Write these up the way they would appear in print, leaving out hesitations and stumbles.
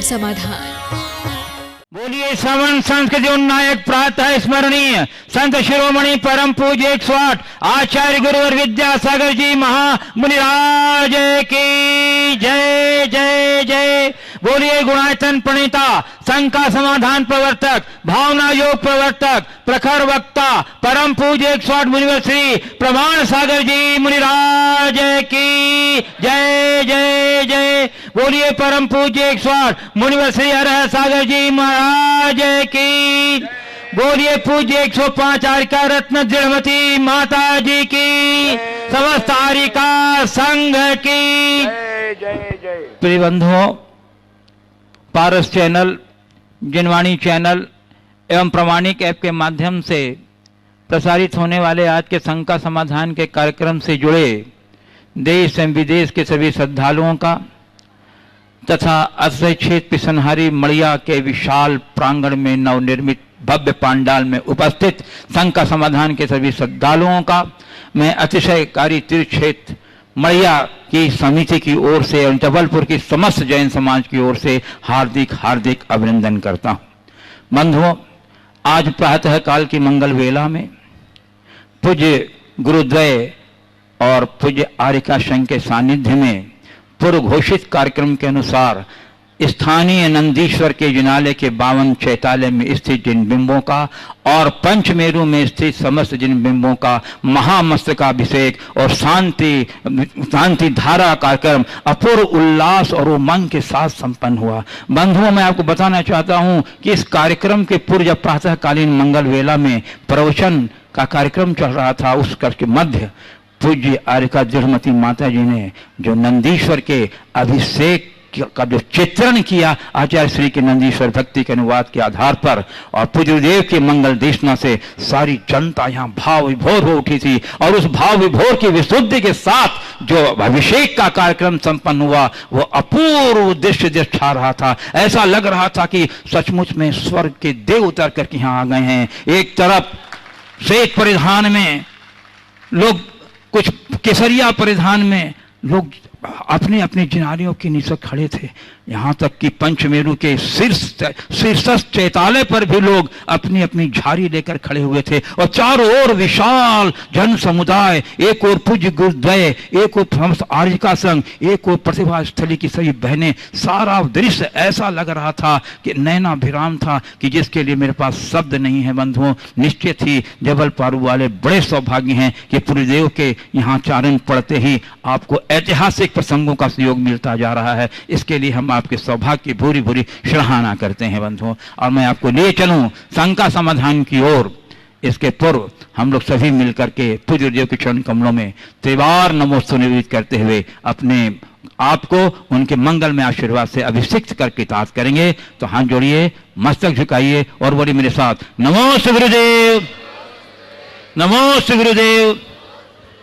समाधान। बोलिए श्रवण संस्कृति उन्नायक प्रातः स्मरणीय संत शिरोमणि परम पूज्य 108 आचार्य गुरुवर विद्यासागर जी महामुनिराज की जय जय जय। बोलिए गुणायतन प्रणीता संघ का समाधान प्रवर्तक भावना योग प्रवर्तक प्रखर वक्ता परम पूज्य 108 मुनिवर श्री प्रमाण सागर जी मुनिराज की जय जय जय। बोलिए परम पूज्य 108 मुनिवर श्री हर सागर जी महाराज की। बोलिए पूज्य 105 आर्यिका रत्न दृढ़मती माता जी की समस्त आर्यिका संघ की जय जय जय। प्रिय बंधुओं, पारस चैनल, जिनवाणी चैनल एवं प्रमाणिक ऐप के माध्यम से प्रसारित होने वाले आज के संघ का समाधान के कार्यक्रम से जुड़े देश एवं विदेश के सभी श्रद्धालुओं का तथा अक्षय क्षेत्र पिसनहारी मड़िया के विशाल प्रांगण में नवनिर्मित भव्य पांडाल में उपस्थित संघ का समाधान के सभी श्रद्धालुओं का मैं अतिशयकारी तीर्थ क्षेत्र मड़िया की समिति की ओर से और जबलपुर की समस्त जैन समाज की ओर से हार्दिक हार्दिक अभिनंदन करता हूँ। बंधुओं, आज प्रातः काल की मंगल वेला में पूज्य गुरुद्वय और पूज्य आर्यिका संघ के सानिध्य में पूर्व घोषित कार्यक्रम के अनुसार स्थानीय नंदीश्वर के जिनालय के 52 चैतालय में स्थित जिन बिंबों का और पंचमेरु में स्थित समस्त जिन बिंबों का महामस्तकाभिषेक और शांति धारा कार्यक्रम अपूर्व उल्लास और उमंग के साथ संपन्न हुआ। बंधुओं, मैं आपको बताना चाहता हूं कि इस कार्यक्रम के पूर्व प्रातःकालीन मंगल वेला में प्रवचन का कार्यक्रम चल रहा था, उस के मध्य पूज्य आर्यिका दृढ़मती माता जी ने जो नंदीश्वर के अभिषेक का जो चित्रण किया आचार्य श्री के नंदीश्वर भक्ति के अनुवाद के आधार पर और पूज्य देव के मंगल देशना से सारी जनता यहाँ भाव विभोर हो उठी थी और उस भाव विभोर की विशुद्धि के साथ जो अभिषेक का कार्यक्रम संपन्न हुआ वो अपूर्व दृश्य छा रहा था। ऐसा लग रहा था कि सचमुच में स्वर्ग के देव उतर करके यहाँ आ गए हैं। एक तरफ श्वेत परिधान में लोग, कुछ केसरिया परिधान में लोग अपने अपने जिनारियों के नीचे खड़े थे। यहाँ तक कि पंचमेरु के शीर्षस्थ चैतालय पर भी लोग अपनी अपनी झाड़ी लेकर खड़े हुए थे और चारों ओर विशाल जन समुदाय, एक ओर पूज्य गुरुद्वय, एक ओर समस्त आर्यिका संघ, एक ओर प्रतिभा स्थली की सभी बहनें। सारा दृश्य ऐसा लग रहा था कि नयनाभिराम था कि जिसके लिए मेरे पास शब्द नहीं है। बंधुओं, निश्चित ही जबल पारू वाले बड़े सौभाग्य हैं कि पूर्वदेव के यहाँ चारण पड़ते ही आपको ऐतिहासिक प्रसंगों का सहयोग मिलता जा रहा है। इसके लिए हम आपके सौभाग्य की भूरी भूरी सराहना करते हैं बंधुओं। और मैं आपको लिए चलूं संघ का समाधान की ओर। इसके पूर्व हम लोग सभी मिलकर के पूज्य देव के चरण कमलों में त्रिवार नमोस्तु निवेदित करते हुए अपने आपको उनके मंगल में आशीर्वाद से अभिषिक्त करके ताज करेंगे। तो हाथ जोड़िए, मस्तक झुकाइए और बोलिए मेरे साथ, नमोस्तु गुरुदेव, नमोस्तु गुरुदेव,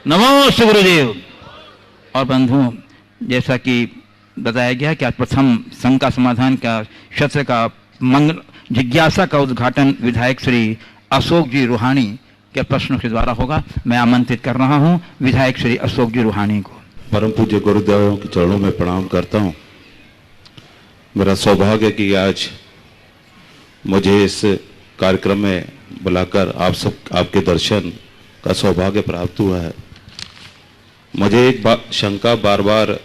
नमोस्तु गुरुदेव। और बंधुओं, जैसा कि बताया गया कि आज प्रथम संघ का समाधान का सत्र का मंगल जिज्ञासा का उद्घाटन विधायक श्री अशोक जी रूहानी के प्रश्नों के द्वारा होगा। मैं आमंत्रित कर रहा हूं विधायक श्री अशोक जी रूहानी को। परम पूज्य गुरुदेवों के चरणों में प्रणाम करता हूं। मेरा सौभाग्य कि आज मुझे इस कार्यक्रम में बुलाकर आपके दर्शन का सौभाग्य प्राप्त हुआ है। मुझे एक शंका बार बार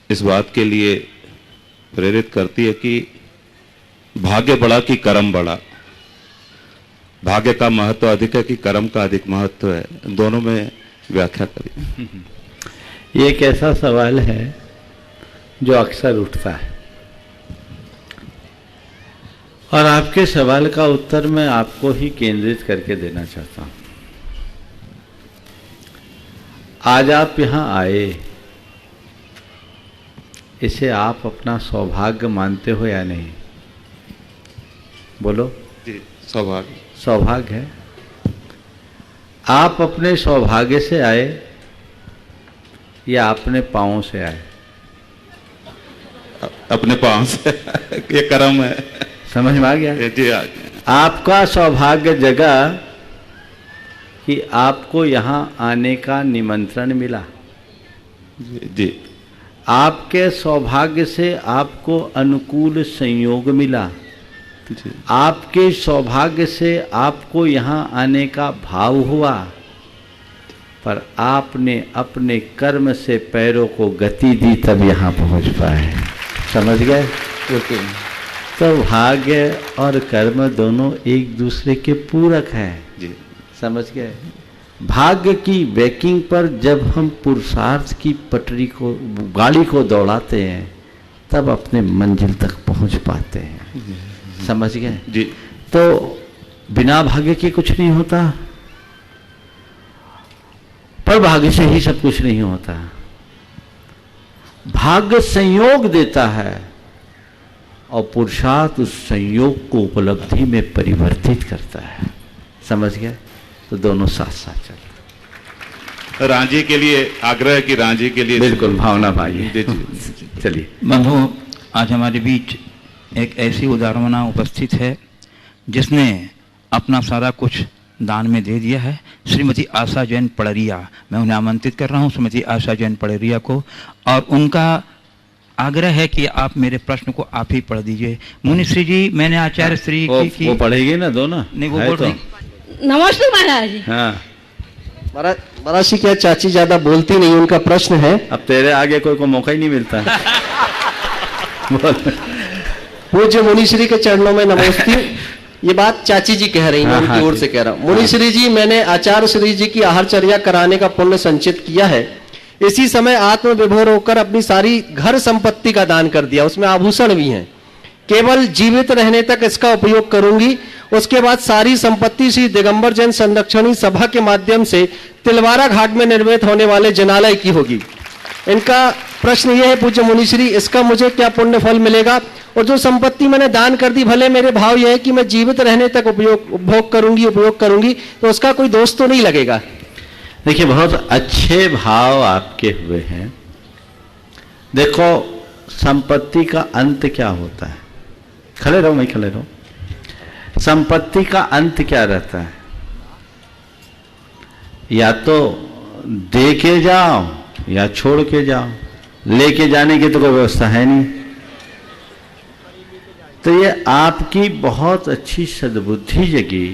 इस बात के लिए प्रेरित करती है कि भाग्य बड़ा कि कर्म बड़ा। भाग्य का महत्व अधिक है कि कर्म का अधिक महत्व है? दोनों में व्याख्या करिए। ये एक ऐसा सवाल है जो अक्सर उठता है और आपके सवाल का उत्तर मैं आपको ही केंद्रित करके देना चाहता हूं। आज आप यहाँ आए, इसे आप अपना सौभाग्य मानते हो या नहीं? बोलो। जी, सौभाग्य। सौभाग्य है। आप अपने सौभाग्य से आए या अपने पाँव से आए? अपने पाँव से। ये कर्म है। समझ में आ गया? जी, आ गया। आपका सौभाग्य जगा कि आपको यहाँ आने का निमंत्रण मिला। जी। आपके सौभाग्य से आपको अनुकूल संयोग मिला, आपके सौभाग्य से आपको यहाँ आने का भाव हुआ, पर आपने अपने कर्म से पैरों को गति दी तब यहाँ पहुँच पाए। समझ गए? तो भाग्य और कर्म दोनों एक दूसरे के पूरक हैं जी। समझ गए? भाग्य की बैकिंग पर जब हम पुरुषार्थ की पटरी को, गाड़ी को दौड़ाते हैं, तब अपने मंजिल तक पहुंच पाते हैं। समझ गए जी। तो बिना भाग्य के कुछ नहीं होता, पर भाग्य से ही सब कुछ नहीं होता। भाग्य संयोग देता है और पुरुषार्थ उस संयोग को उपलब्धि में परिवर्तित करता है। समझ गए? तो दोनों साथ साथ चलते। रांझी के लिए आग्रह कि रांझी के लिए बिल्कुल भावना भाई। चलिए बंधु, आज हमारे बीच एक ऐसी उदाहरणा उपस्थित है जिसने अपना सारा कुछ दान में दे दिया है। श्रीमती आशा जैन पड़रिया, मैं उन्हें आमंत्रित कर रहा हूं, श्रीमती आशा जैन पड़रिया को, और उनका आग्रह है कि आप मेरे प्रश्न को आप ही पढ़ दीजिए। मुनिश्री जी, मैंने आचार्य श्री की वो पढ़ेगी ना, दो ना, नहीं वो बोल रही। नमस्ते महाराज जी। हाँ, महाराज जी, क्या चाची ज्यादा बोलती नहीं, उनका प्रश्न है। अब तेरे आगे कोई को मौका ही नहीं मिलता है। पूज्य मुनिश्री के चरणों में नमस्ते। ये बात चाची जी कह रही हैं, उनकी ओर से कह रहा हूँ। मुनिश्री जी, मैंने आचार्य श्री जी की आहारचर्या कराने का पुण्य संचित किया है। इसी समय आत्म विभोर होकर अपनी सारी घर संपत्ति का दान कर दिया, उसमें आभूषण भी हैं। केवल जीवित रहने तक इसका उपयोग करूंगी, उसके बाद सारी संपत्ति श्री दिगंबर जैन संरक्षणी सभा के माध्यम से तिलवारा घाट में निर्मित होने वाले जनालय की होगी। इनका प्रश्न यह है पूज्य मुनिश्री, इसका मुझे क्या पुण्य फल मिलेगा? और जो संपत्ति मैंने दान कर दी, भले मेरे भाव यह है कि मैं जीवित रहने तक उपयोग करूंगी, तो उसका कोई दोष तो नहीं लगेगा? देखिए, बहुत अच्छे भाव आपके हुए हैं। देखो, संपत्ति का अंत क्या होता है? खड़े रहो, मैं खड़े रहो। संपत्ति का अंत क्या रहता है? या तो दे के जाओ या छोड़ के जाओ, लेके जाने की तो कोई व्यवस्था है नहीं। तो ये आपकी बहुत अच्छी सद्बुद्धि जगी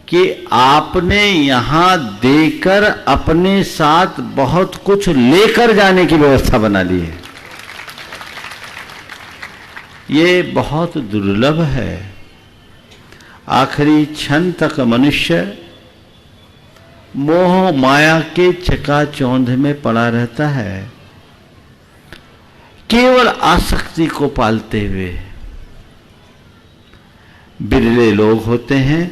कि आपने यहां देकर अपने साथ बहुत कुछ लेकर जाने की व्यवस्था बना ली है। ये बहुत दुर्लभ है। आखिरी क्षण तक मनुष्य मोह माया के चकाचौंध में पड़ा रहता है, केवल आसक्ति को पालते हुए। बिरले लोग होते हैं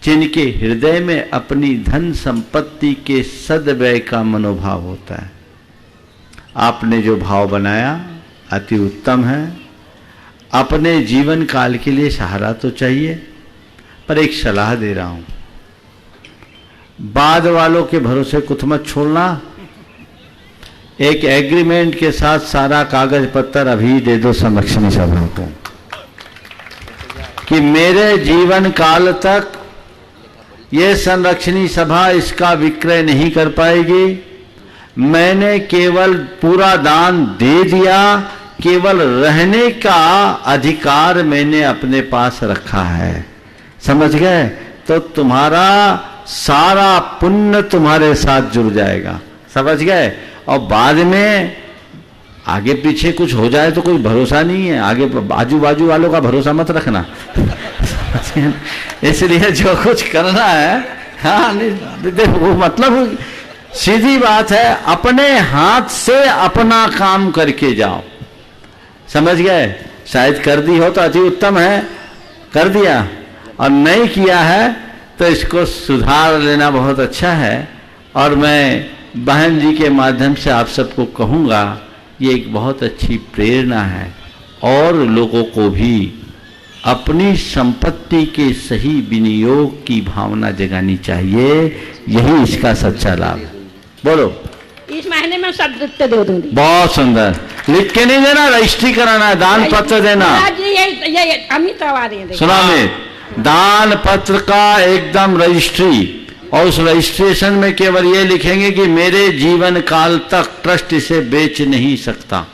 जिनके हृदय में अपनी धन संपत्ति के सद्व्यय का मनोभाव होता है। आपने जो भाव बनाया अति उत्तम है। अपने जीवन काल के लिए सहारा तो चाहिए, पर एक सलाह दे रहा हूं, बाद वालों के भरोसे कुछ मत छोड़ना। एक एग्रीमेंट के साथ सारा कागज पत्तर अभी दे दो संरक्षणी सभा को कि मेरे जीवन काल तक ये संरक्षणी सभा इसका विक्रय नहीं कर पाएगी। मैंने केवल पूरा दान दे दिया, केवल रहने का अधिकार मैंने अपने पास रखा है। समझ गए? तो तुम्हारा सारा पुण्य तुम्हारे साथ जुड़ जाएगा। समझ गए? और बाद में आगे पीछे कुछ हो जाए तो कोई भरोसा नहीं है, आगे आजू बाजू वालों का भरोसा मत रखना। इसलिए जो कुछ करना है, हाँ देखो, मतलब सीधी बात है, अपने हाथ से अपना काम करके जाओ। समझ गए? शायद कर दी हो तो अति उत्तम है, कर दिया, और नहीं किया है तो इसको सुधार लेना बहुत अच्छा है। और मैं बहन जी के माध्यम से आप सबको कहूँगा, ये एक बहुत अच्छी प्रेरणा है, और लोगों को भी अपनी संपत्ति के सही विनियोग की भावना जगानी चाहिए। यही इसका सच्चा लाभ है। बोलो। इस महीने में सब दे दूंगी। बहुत सुंदर। लिख के नहीं देना, रजिस्ट्री कराना है, दान पत्र देना। ये अमित आ रही है। सुना में दान पत्र का एकदम रजिस्ट्री और उस रजिस्ट्रेशन में केवल ये लिखेंगे कि मेरे जीवन काल तक ट्रस्ट इसे बेच नहीं सकता,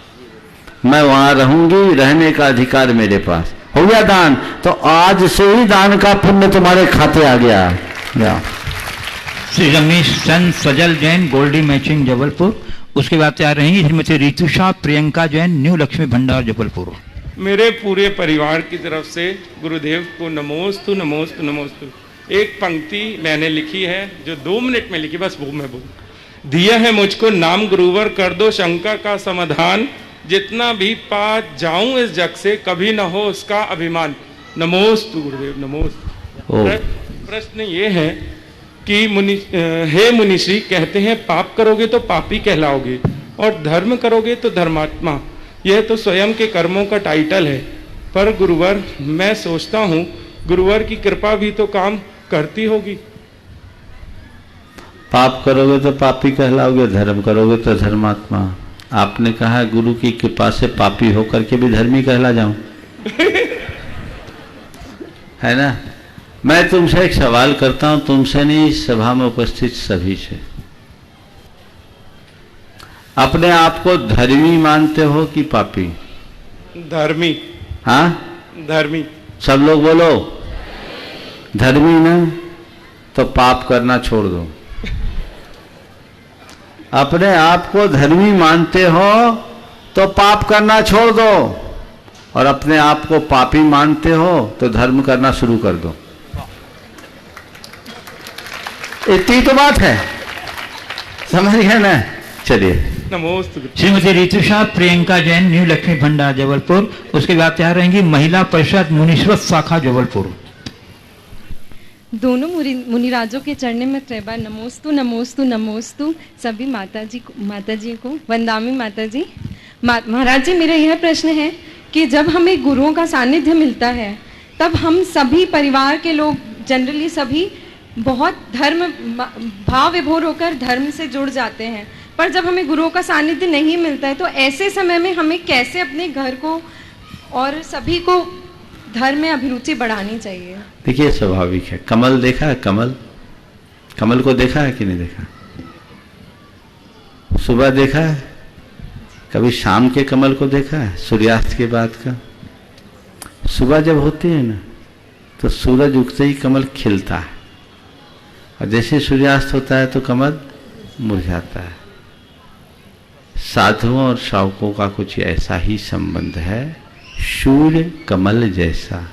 मैं वहां रहूंगी, रहने का अधिकार मेरे पास। हो गया दान, तो आज से ही दान का पुण्य तुम्हारे खाते आ गया। श्री रमेश चंद सजल जैन, गोल्डी मैचिंग जबलपुर। उसके बाद तैयार रहेंगी श्रीमती रितुषा प्रियंका जैन, न्यू लक्ष्मी भंडार जबलपुर। मेरे पूरे परिवार की तरफ से गुरुदेव को नमोस्तु नमोस्तु नमोस्तु। एक पंक्ति मैंने लिखी है जो 2 मिनट में लिखी, बस वो मैं बोल। दिया है मुझको नाम गुरुवर, कर दो शंका का समाधान, जितना भी पा जाऊं इस जग से, कभी ना हो उसका अभिमान। नमोस्तु गुरुदेव नमोस्तु। प्रश्न ये है कि हे मुनिश्री, कहते हैं पाप करोगे तो पापी कहलाओगे और धर्म करोगे तो धर्मात्मा। यह तो स्वयं के कर्मों का टाइटल है, पर गुरुवर मैं सोचता हूँ गुरुवर की कृपा भी तो काम करती होगी। पाप करोगे तो पापी कहलाओगे, धर्म करोगे तो धर्मात्मा। आपने कहा गुरु की कृपा से पापी होकर के भी धर्मी कहला जाऊं है ना। मैं तुमसे एक सवाल करता हूं, तुमसे नहीं, सभा में उपस्थित सभी से। अपने आप को धर्मी मानते हो कि पापी? धर्मी। हाँ, धर्मी। सब लोग बोलो धर्मी ना, तो पाप करना छोड़ दो। अपने आप को धर्मी मानते हो तो पाप करना छोड़ दो, और अपने आप को पापी मानते हो तो धर्म करना शुरू कर दो। इतनी तो बात है, समझ गए ना। चलिए नमोस्तु। श्रीमती रितुषा प्रियंका जैन, न्यू लक्ष्मी भंडार जबलपुर। उसके बाद तैयार रहेंगी महिला परिषद मुनीश्वर शाखा जबलपुर। दोनों मुनिराजों के चरणों में त्रैबार नमोस्तु नमोस्तु नमोस्तु। सभी माता जी को वंदामी माता जी। महाराज जी, मेरा यह प्रश्न है कि जब हमें गुरुओं का सानिध्य मिलता है तब हम सभी परिवार के लोग जनरली सभी बहुत धर्म भाव विभोर होकर धर्म से जुड़ जाते हैं, पर जब हमें गुरुओं का सानिध्य नहीं मिलता है तो ऐसे समय में हमें कैसे अपने घर को और सभी को धर्म में अभिरुचि बढ़ानी चाहिए? देखिए, स्वाभाविक है। कमल देखा है? कमल, कमल को देखा है कि नहीं देखा? सुबह देखा है? कभी शाम के कमल को देखा है? सूर्यास्त के बाद का? सुबह जब होती है ना तो सूरज उगते ही कमल खिलता है, और जैसे सूर्यास्त होता है तो कमल मुरझाता है। साधुओं और श्रावकों का कुछ ऐसा ही संबंध है, सूर्य कमल जैसा।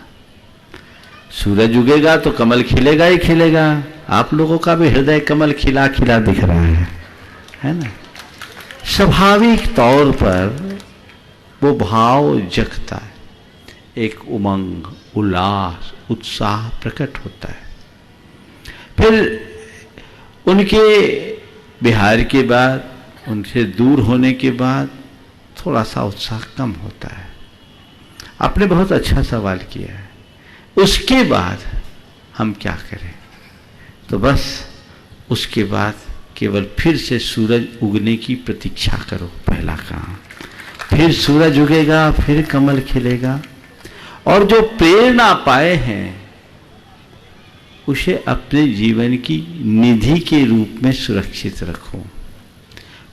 सूरज उगेगा तो कमल खिलेगा ही खिलेगा। आप लोगों का भी हृदय कमल खिला खिला दिख रहा है ना। स्वाभाविक तौर पर वो भाव जगता है, एक उमंग, उल्लास, उत्साह प्रकट होता है। फिर उनके बिहार के बाद, उनसे दूर होने के बाद थोड़ा सा उत्साह कम होता है। आपने बहुत अच्छा सवाल किया है। उसके बाद हम क्या करें? तो बस उसके बाद केवल फिर से सूरज उगने की प्रतीक्षा करो, पहला काम। फिर सूरज उगेगा, फिर कमल खिलेगा, और जो प्रेरणा पाए हैं उसे अपने जीवन की निधि के रूप में सुरक्षित रखो।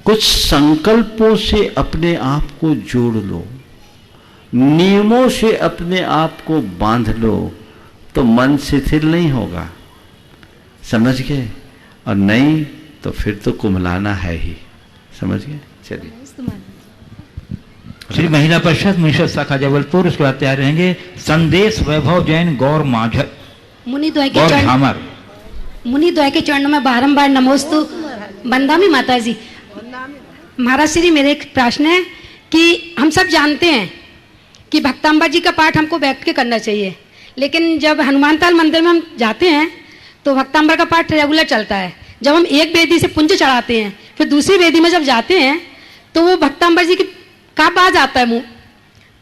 कुछ संकल्पों से अपने आप को जोड़ लो, नियमों से अपने आप को बांध लो, तो मन शिथिल नहीं होगा, समझ गए? और नहीं तो फिर तो कुम्हलाना है ही, समझ गए? चलिए। श्री महिला परिषद मुनीश्वर शाखा जबलपुर। उसके बाद तैयार रहेंगे संदेश वैभव जैन, गौर माझर, मुनिद्वय के चरणों में बारंबार नमोस्तु। बंदामी माता जी। महाराज श्री, मेरे एक प्रश्न है कि हम सब जानते हैं कि भक्तांबा जी का पाठ हमको बैठ के करना चाहिए, लेकिन जब हनुमान ताल मंदिर में हम जाते हैं तो भक्तांबा का पाठ रेगुलर चलता है। जब हम एक वेदी से पुंज चढ़ाते हैं, फिर दूसरी वेदी में जब जाते हैं तो वो भक्तांबा जी की का बाज आता है मुंह,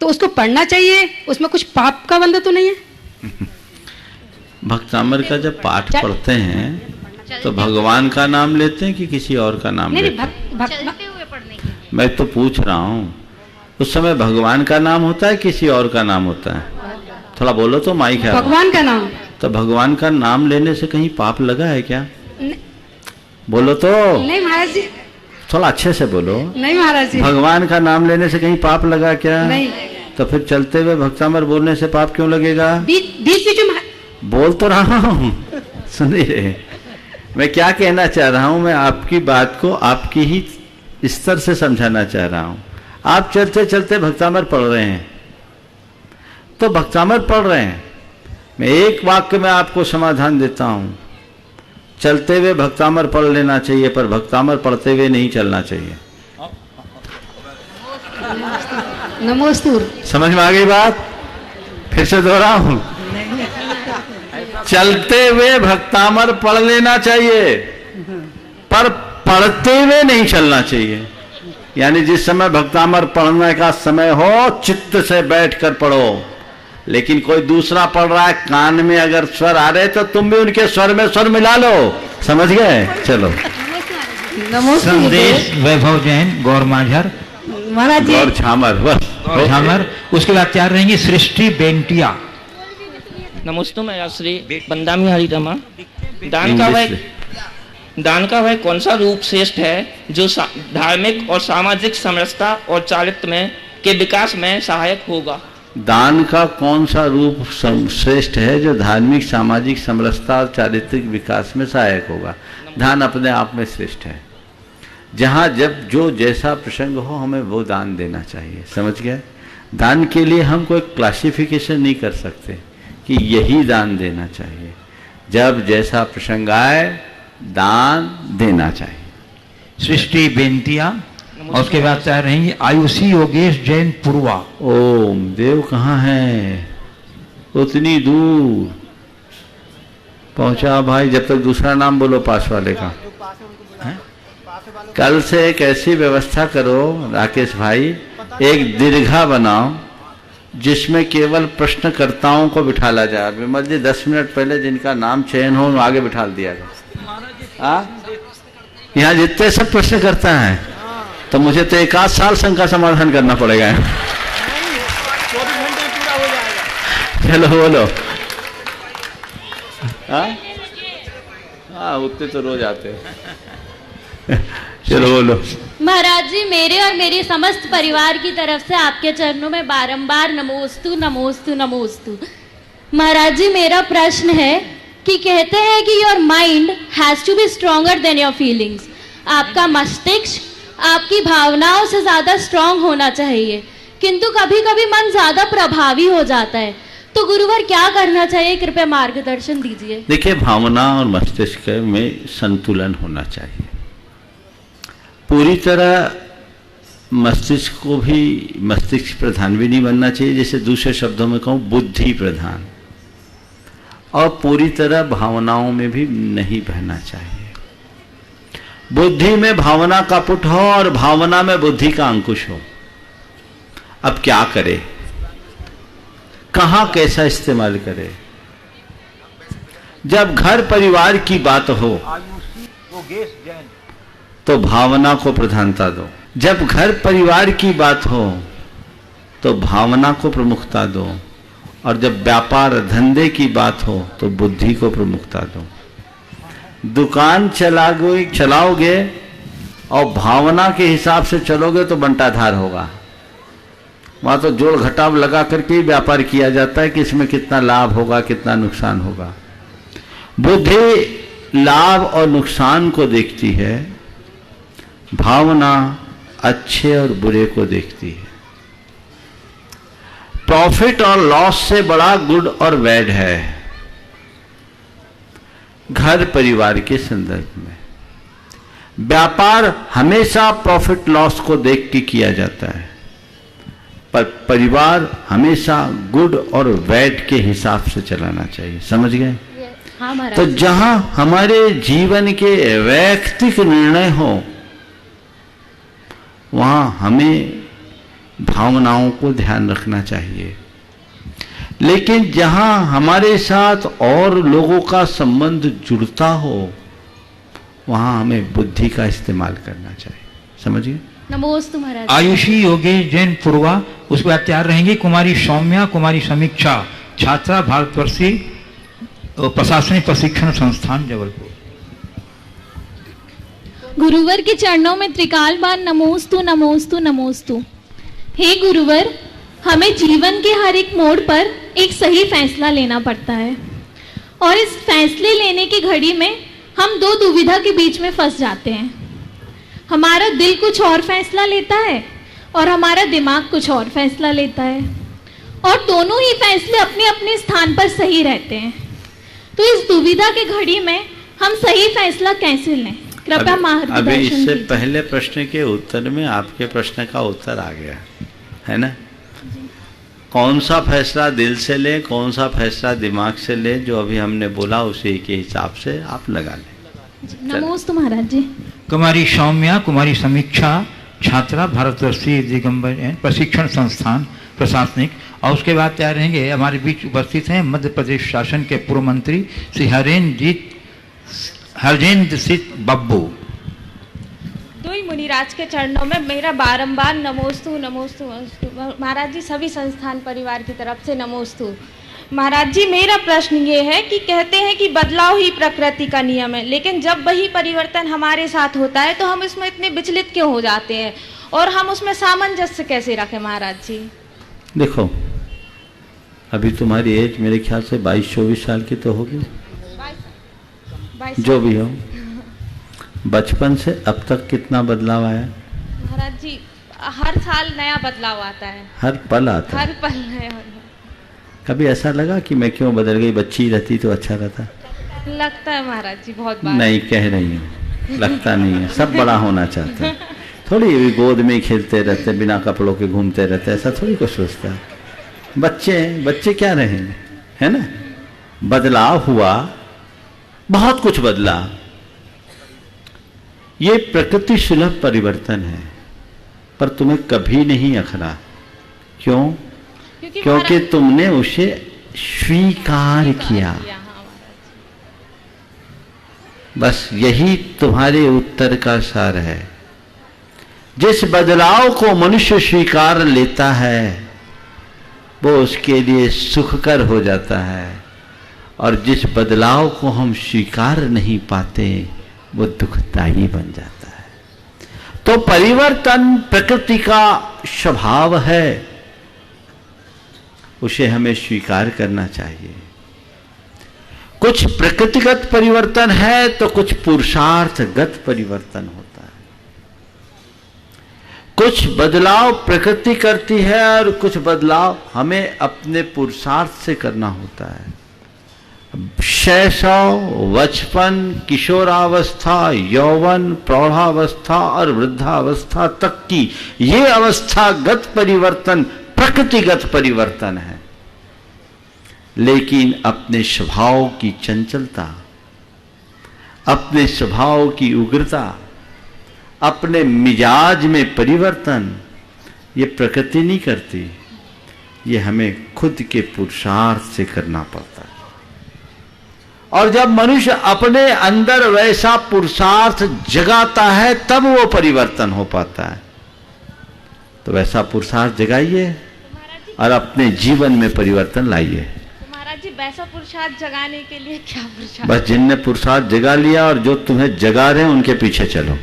तो उसको पढ़ना चाहिए? उसमें कुछ पाप का बंधा तो नहीं है? भक्तांबर का जब पाठ पढ़ते हैं तो भगवान का नाम लेते हैं कि किसी और का नाम लेते हैं? मैं तो पूछ रहा हूँ, उस समय भगवान का नाम होता है किसी और का नाम होता है? थोड़ा बोलो तो माइक है। भगवान का नाम। तो भगवान का नाम लेने से कहीं पाप लगा है क्या? बोलो तो, नहीं महाराज जी, थोड़ा अच्छे से बोलो। नहीं महाराज जी, भगवान का नाम लेने से कहीं पाप लगा क्या? नहीं। तो फिर चलते हुए भक्तामर बोलने से पाप क्यों लगेगा? बीच बीच बोल तो रहा हूं, सुनिए मैं क्या कहना चाह रहा हूं। मैं आपकी बात को आपकी ही स्तर से समझाना चाह रहा हूं। आप चलते चलते भक्तामर पढ़ रहे हैं, तो भक्तामर पढ़ रहे हैं, मैं एक वाक्य में आपको समाधान देता हूं। चलते हुए भक्तामर पढ़ लेना चाहिए, पर भक्तामर पढ़ते हुए नहीं चलना चाहिए। नमोस्तु। समझ में आ गई बात? फिर से दोहराऊं, चलते हुए भक्तामर पढ़ लेना चाहिए, पर पढ़ते हुए नहीं चलना चाहिए। यानी जिस समय भक्तामर पढ़ने का समय हो, चित्त से बैठकर पढ़ो। लेकिन कोई दूसरा पढ़ रहा है, कान में अगर स्वर आ रहे तो तुम भी उनके स्वर में स्वर मिला लो। समझ गए? चलो। संदेश वैभव जैन, गौर माझर, महाराज जी, गौर झामर, बस गौर झामर। उसके बाद तैयार रहेंगी सृष्टि बेंटिया। नमोस्तु मेरा श्री बंदामी हरिरमा। दान का वह कौन सा रूप श्रेष्ठ है जो धार्मिक और सामाजिक समरसता और चारित्र्य में के विकास में सहायक होगा? दान का कौन सा रूप श्रेष्ठ है जो धार्मिक सामाजिक समरसता और चारित्रिक विकास में सहायक होगा? दान अपने आप में श्रेष्ठ है। जहाँ जब जो जैसा प्रसंग हो हमें वो दान देना चाहिए। समझ गए? दान के लिए हम कोई क्लासिफिकेशन नहीं कर सकते कि यही दान देना चाहिए। जब जैसा प्रसंग आए दान देना चाहिए। सृष्टि बेंतिया। और उसके बाद तैयार रहेंगे आयुषी योगेश जैन पूर्वा। ओम देव कहाँ है? उतनी दूर पहुंचा भाई। जब तक दूसरा नाम बोलो पास वाले का। कल से एक ऐसी व्यवस्था करो राकेश भाई, एक दीर्घा बनाओ जिसमें केवल प्रश्नकर्ताओं को बिठाला जाए। विमल जी 10 मिनट पहले जिनका नाम चयन हो आगे बिठा दिया जाए। यहाँ जितने सब प्रश्न करता है तो मुझे तो 1 आध साल संघ का समाधान करना पड़ेगा। चलो बोलो। हाँ उतने तो रोज आते हैं। चलो बोलो। महाराज जी, मेरे और मेरे समस्त परिवार की तरफ से आपके चरणों में बारंबार नमोस्तु नमोस्तु नमोस्तु। महाराज जी, मेरा प्रश्न है कि कहते हैं कि your mind has to be stronger than your feelings. आपका मस्तिष्क आपकी भावनाओं से ज्यादा स्ट्रांग होना चाहिए, किंतु कभी कभी मन ज्यादा प्रभावी हो जाता है, तो गुरुवर क्या करना चाहिए? कृपया मार्गदर्शन दीजिए। देखिए, भावना और मस्तिष्क में संतुलन होना चाहिए। पूरी तरह मस्तिष्क को भी मस्तिष्क प्रधान भी नहीं बनना चाहिए, जैसे दूसरे शब्दों में कहूँ बुद्धि प्रधान, और पूरी तरह भावनाओं में भी नहीं बहना चाहिए। बुद्धि में भावना का पुट हो और भावना में बुद्धि का अंकुश हो। अब क्या करे, कहां कैसा इस्तेमाल करे? जब घर परिवार की बात हो तो भावना को प्रधानता दो। जब घर परिवार की बात हो तो भावना को प्रमुखता दो, और जब व्यापार धंधे की बात हो तो बुद्धि को प्रमुखता दो। दुकान चलाओगे और भावना के हिसाब से चलोगे तो बंटाधार होगा। वहां तो जोड़ घटाव लगा करके ही व्यापार किया जाता है कि इसमें कितना लाभ होगा, कितना नुकसान होगा। बुद्धि लाभ और नुकसान को देखती है, भावना अच्छे और बुरे को देखती है। प्रॉफिट और लॉस से बड़ा गुड और बैड है घर परिवार के संदर्भ में। व्यापार हमेशा प्रॉफिट लॉस को देख के किया जाता है, पर परिवार हमेशा गुड और बैड के हिसाब से चलाना चाहिए। समझ गए? हाँ, तो जहां हमारे जीवन के वैयक्तिक निर्णय हो वहां हमें भावनाओं को ध्यान रखना चाहिए, लेकिन जहां हमारे साथ और लोगों का संबंध जुड़ता हो वहां हमें बुद्धि का इस्तेमाल करना चाहिए। समझिए? नमोस्तु महाराज। आयुषी योगेश जैन पूर्वा। उसके बाद तैयार रहेंगी कुमारी सौम्या, कुमारी समीक्षा, छात्रा, भारतवर्षीय प्रशासनिक प्रशिक्षण संस्थान जबलपुर। गुरुवर के चरणों में त्रिकाल बार नमोस्तु नमोस्तु नमोस्तु। हे गुरुवर, हमें जीवन के हर एक मोड़ पर एक सही फैसला लेना पड़ता है और इस फैसले लेने की घड़ी में हम दो दुविधा के बीच में फंस जाते हैं। हमारा दिल कुछ और फैसला लेता है और हमारा दिमाग कुछ और फैसला लेता है और दोनों ही फैसले अपने अपने स्थान पर सही रहते हैं। तो इस दुविधा के घड़ी में हम सही फैसला कैसे लें? कृपया मार्गदर्शन अभी इससे कीजिए। पहले प्रश्न के उत्तर में आपके प्रश्न का उत्तर आ गया है ना। कौन सा फैसला दिल से लें, कौन सा फैसला दिमाग से लें, जो अभी हमने बोला उसी के हिसाब से आप लगा लें। नमोस्तु महाराज जी। कुमारी सौम्या, कुमारी समीक्षा, छात्रा, भारतवर्षीय दिगंबर प्रशिक्षण संस्थान प्रशासनिक। और उसके बाद तैयार रहेंगे हमारे बीच उपस्थित हैं मध्य प्रदेश शासन के पूर्व मंत्री श्री हरजेंद्र सिंह बब्बू। दो ही मुनिराज के चरणों में मेरा बारंबार नमोस्तु नमोस्तु नमोस्तु। महाराज जी, सभी संस्थान परिवार की तरफ से नमोस्तु। महाराज जी, मेरा प्रश्न ये है कि कहते हैं कि बदलाव ही प्रकृति का नियम है, लेकिन जब वही परिवर्तन हमारे साथ होता है तो हम इसमें इतने विचलित क्यों हो जाते हैं और हम उसमें सामंजस्य कैसे रखें? महाराज जी देखो, अभी तुम्हारी एज मेरे ख्याल से 22-24 साल की तो होगी, जो भी हो। बचपन से अब तक कितना बदलाव आया? महाराज जी, हर साल नया बदलाव आता है, हर पल आता है। हर पल नया। कभी ऐसा लगा कि मैं क्यों बदल गई, बच्ची रहती तो अच्छा रहता? लगता है महाराज जी, बहुत बार। नहीं, कह रही हूँ, लगता नहीं है। सब बड़ा होना चाहते हैं, थोड़ी भी गोद में खेलते रहते, बिना कपड़ों के घूमते रहते, ऐसा थोड़ी कुछ सोचता है। बच्चे क्या रहे, है ना। बदलाव हुआ, बहुत कुछ बदला। ये प्रकृति सुलभ परिवर्तन है, पर तुम्हें कभी नहीं अखरा। क्यों? क्योंकि तुमने उसे स्वीकार किया। बस यही तुम्हारे उत्तर का सार है। जिस बदलाव को मनुष्य स्वीकार लेता है वो उसके लिए सुखकर हो जाता है, और जिस बदलाव को हम स्वीकार नहीं पाते वो दुखदायी बन जाता है। तो परिवर्तन प्रकृति का स्वभाव है, उसे हमें स्वीकार करना चाहिए। कुछ प्रकृतिगत परिवर्तन है तो कुछ पुरुषार्थगत परिवर्तन होता है। कुछ बदलाव प्रकृति करती है और कुछ बदलाव हमें अपने पुरुषार्थ से करना होता है। शैशव, बचपन, किशोरावस्था, यौवन, प्रौढ़ावस्था और वृद्धावस्था तक की ये अवस्थागत परिवर्तन प्रकृतिगत परिवर्तन है। लेकिन अपने स्वभाव की चंचलता, अपने स्वभाव की उग्रता, अपने मिजाज में परिवर्तन ये प्रकृति नहीं करती, ये हमें खुद के पुरुषार्थ से करना पड़ता है। और जब मनुष्य अपने अंदर वैसा पुरुषार्थ जगाता है तब वो परिवर्तन हो पाता है। तो वैसा पुरुषार्थ जगाइए और अपने जीवन में परिवर्तन लाइए। महाराज जी, वैसा पुरुषार्थ जगाने के लिए क्या पुरुषार्थ? बस जिनने पुरुषार्थ जगा लिया और जो तुम्हें जगा रहे हैं उनके पीछे चलो।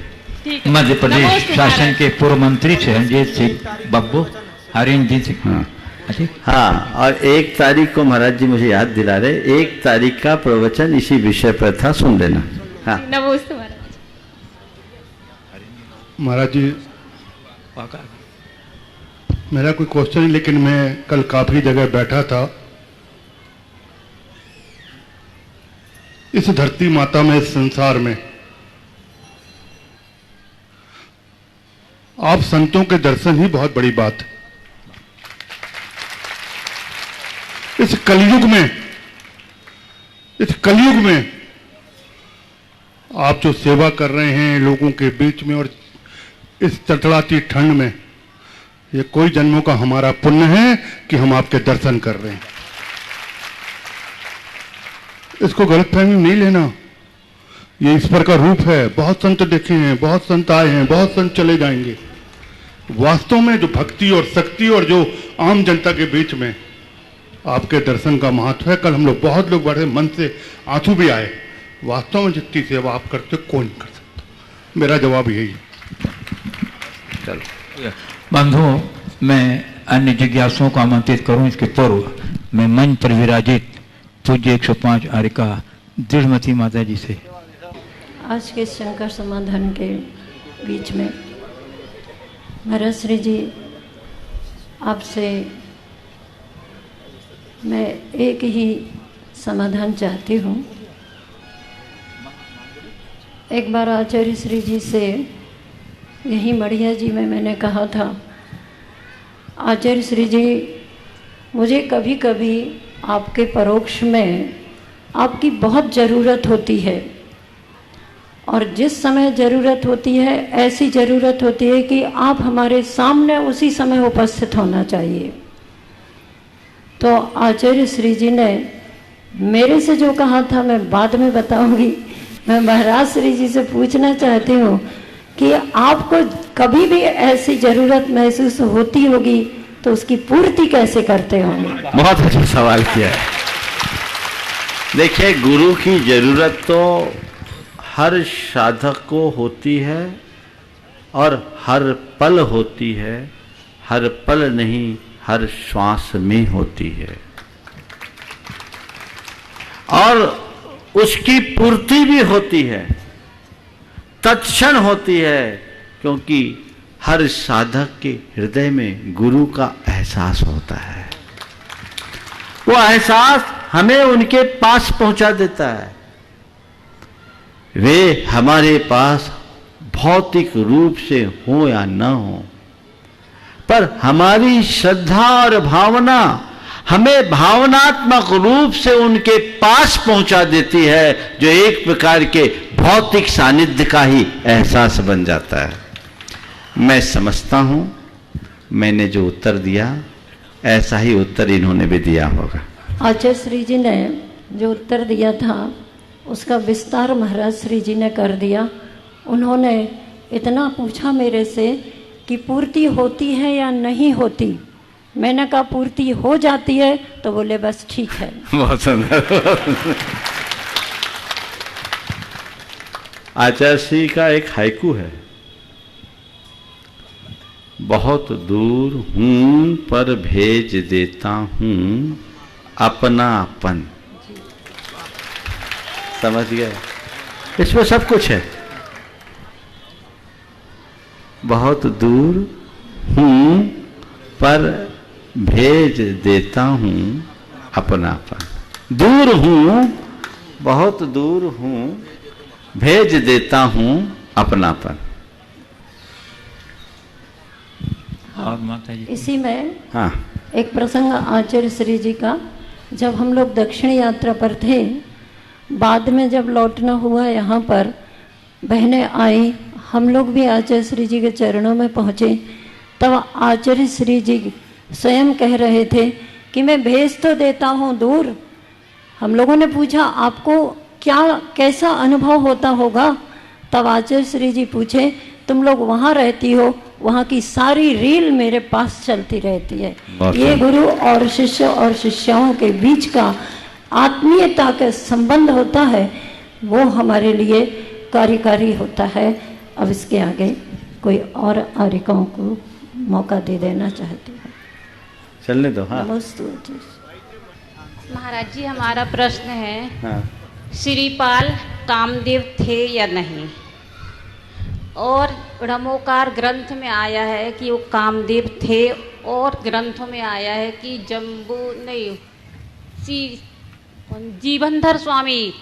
मध्य प्रदेश शासन के पूर्व मंत्री हरजेंद्र सिंह बब्बू, हरेंद्र सिंह। हाँ, और 1 तारीख को महाराज जी मुझे याद दिला रहे, 1 तारीख का प्रवचन इसी विषय पर था, सुन लेना। हाँ नमस्ते महाराज। महाराज जी, मेरा कोई क्वेश्चन नहीं, लेकिन मैं कल काफी जगह बैठा था। इस धरती माता में, इस संसार में आप संतों के दर्शन ही बहुत बड़ी बात है। इस कलयुग में आप जो सेवा कर रहे हैं लोगों के बीच में, और इस तड़तड़ाती ठंड में, ये कोई जन्मों का हमारा पुण्य है कि हम आपके दर्शन कर रहे हैं। इसको गलतफहमी नहीं लेना, ये ईश्वर का रूप है। बहुत संत देखे हैं, बहुत संत आए हैं, बहुत संत चले जाएंगे। वास्तव में जो भक्ति और शक्ति और जो आम जनता के बीच में आपके दर्शन का महत्व है। कल हम लोग, बहुत लोग बड़े मन से आंसू भी आए। वास्तव में जितनी सेवा आप करते कोई नहीं कर सकता। मेरा जवाब यही है। चलो बंधुओं, मैं अन्य जिज्ञासुओं को आमंत्रित करूं इसके पूर्व मैं मंच पर विराजित पूज्य 105 आर्यिका दृढ़मती माता जी से आज के शंकर समाधान के बीच में महाराज श्री जी, आपसे मैं एक ही समाधान चाहती हूँ। एक बार आचार्य श्री जी से यही मढ़िया जी में मैंने कहा था, आचार्य श्री जी, मुझे कभी कभी आपके परोक्ष में आपकी बहुत ज़रूरत होती है, और जिस समय ज़रूरत होती है ऐसी ज़रूरत होती है कि आप हमारे सामने उसी समय उपस्थित होना चाहिए। तो आचार्य श्री जी ने मेरे से जो कहा था मैं बाद में बताऊंगी। मैं महाराज श्री जी से पूछना चाहती हूँ कि आपको कभी भी ऐसी ज़रूरत महसूस होती होगी तो उसकी पूर्ति कैसे करते होंगे? बहुत अच्छा सवाल किया है। देखिए, गुरु की जरूरत तो हर साधक को होती है और हर पल होती है, हर पल नहीं हर श्वास में होती है, और उसकी पूर्ति भी होती है, तत्क्षण होती है, क्योंकि हर साधक के हृदय में गुरु का एहसास होता है। वो एहसास हमें उनके पास पहुंचा देता है। वे हमारे पास भौतिक रूप से हो या न हो, पर हमारी श्रद्धा और भावना हमें भावनात्मक रूप से उनके पास पहुंचा देती है, जो एक प्रकार के भौतिक सानिध्य का ही एहसास बन जाता है। मैं समझता हूं मैंने जो उत्तर दिया ऐसा ही उत्तर इन्होंने भी दिया होगा। आचार्य श्री जी ने जो उत्तर दिया था उसका विस्तार महाराज श्री जी ने कर दिया। उन्होंने इतना पूछा मेरे से कि पूर्ति होती है या नहीं होती। मैंने कहा पूर्ति हो जाती है, तो बोले बस ठीक है। बहुत सुंदर। आचार्य श्री का एक हाइकू है, बहुत दूर हूं पर भेज देता हूं अपनापन। समझ गए? इसमें सब कुछ है। बहुत दूर हूं पर भेज देता हूं अपनापन। दूर हूं, बहुत दूर हूं, भेज देता हूं अपनापन। और माता जी इसी में हाँ, एक प्रसंग आचार्य श्री जी का, जब हम लोग दक्षिण यात्रा पर थे, बाद में जब लौटना हुआ यहाँ पर, बहनें आई, हम लोग भी आचार्य श्री जी के चरणों में पहुँचे, तब आचार्य श्री जी स्वयं कह रहे थे कि मैं भेज तो देता हूँ दूर। हम लोगों ने पूछा आपको क्या कैसा अनुभव होता होगा? तब आचार्य श्री जी पूछे, तुम लोग वहाँ रहती हो, वहाँ की सारी रील मेरे पास चलती रहती है। ये गुरु और शिष्य और शिष्याओं के बीच का आत्मीयता का संबंध होता है, वो हमारे लिए कार्यकारी होता है। अब इसके आगे कोई और आर्यिकाओं को मौका दे देना चाहती हूँ। चलने दो। हाँ, महाराज जी, हमारा प्रश्न है, हाँ। श्रीपाल कामदेव थे या नहीं? और ब्रह्मोकार ग्रंथ में आया है कि वो कामदेव थे, और ग्रंथों में आया है कि जीवनधर स्वामी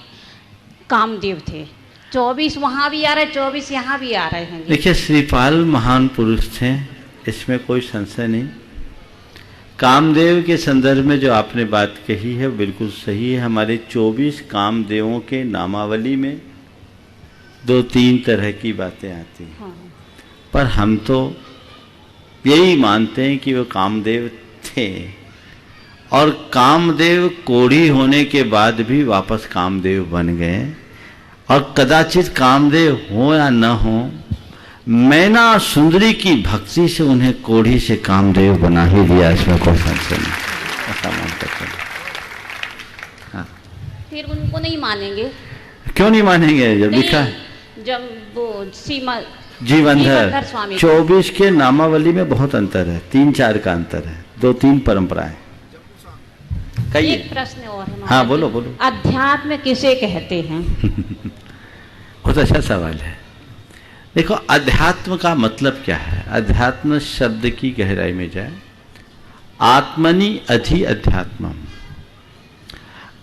कामदेव थे। 24 वहाँ भी आ रहे, 24 यहाँ भी आ रहे हैं। देखिए, श्रीपाल महान पुरुष थे, इसमें कोई संशय नहीं। कामदेव के संदर्भ में जो आपने बात कही है बिल्कुल सही है। हमारे 24 कामदेवों के नामावली में 2-3 तरह की बातें आती हैं। हाँ। पर हम तो यही मानते हैं कि वो कामदेव थे, और कामदेव कोढ़ी होने के बाद भी वापस कामदेव बन गए, और कदाचित कामदेव हो या न हो, मैना सुंदरी की भक्ति से उन्हें कोढ़ी से कामदेव बना ही दिया, इसमें कोई संशय नहीं। ऐसा मानते हैं। हाँ। फिर उनको नहीं मानेंगे? क्यों नहीं मानेंगे? जब लिखा है जब वो सीमा जीवनधर स्वामी 24 के नामावली में बहुत अंतर है, 3-4 का अंतर है, 2-3 परंपराएं। कहिए। एक प्रश्न और है। हाँ बोलो बोलो। अध्यात्म किसे कहते हैं? बहुत अच्छा सवाल है। देखो, अध्यात्म का मतलब क्या है? अध्यात्म शब्द की गहराई में जाए, आत्मनि अधि अध्यात्मम,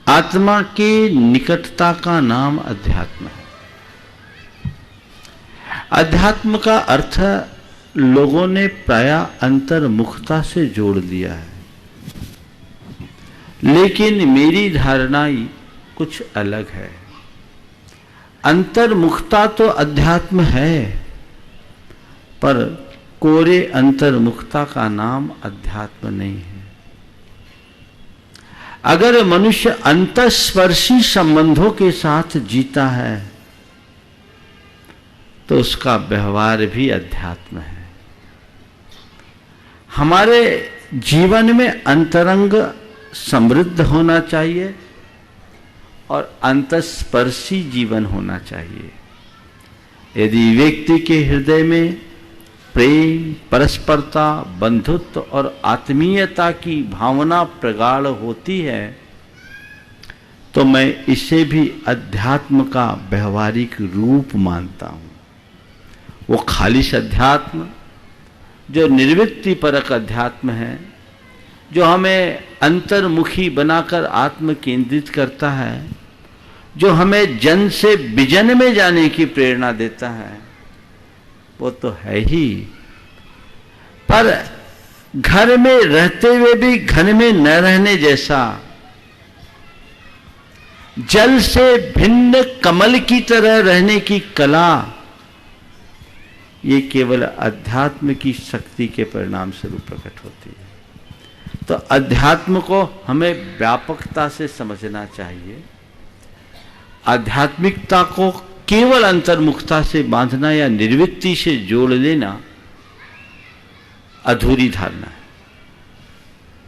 आत्मा के निकटता का नाम अध्यात्म है। अध्यात्म का अर्थ लोगों ने प्रायः अंतर्मुखता से जोड़ दिया है, लेकिन मेरी धारणा कुछ अलग है। अंतर्मुखता तो अध्यात्म है, पर कोरे अंतर्मुखता का नाम अध्यात्म नहीं है। अगर मनुष्य अंतस्पर्शी संबंधों के साथ जीता है तो उसका व्यवहार भी अध्यात्म है। हमारे जीवन में अंतरंग समृद्ध होना चाहिए और अंतस्पर्शी जीवन होना चाहिए। यदि व्यक्ति के हृदय में प्रेम, परस्परता, बंधुत्व और आत्मीयता की भावना प्रगाढ़ होती है तो मैं इसे भी अध्यात्म का व्यवहारिक रूप मानता हूँ। वो खालिश अध्यात्म जो निर्वृत्ति परक अध्यात्म है, जो हमें अंतर्मुखी बनाकर आत्म केंद्रित करता है, जो हमें जन से विजन में जाने की प्रेरणा देता है, वो तो है ही। पर घर में रहते हुए भी घर में न रहने जैसा, जल से भिन्न कमल की तरह रहने की कला, ये केवल अध्यात्म की शक्ति के परिणाम स्वरूप प्रकट होती है। तो अध्यात्म को हमें व्यापकता से समझना चाहिए। आध्यात्मिकता को केवल अंतर्मुखता से बांधना या निर्वृत्ति से जोड़ लेना अधूरी धारणा है।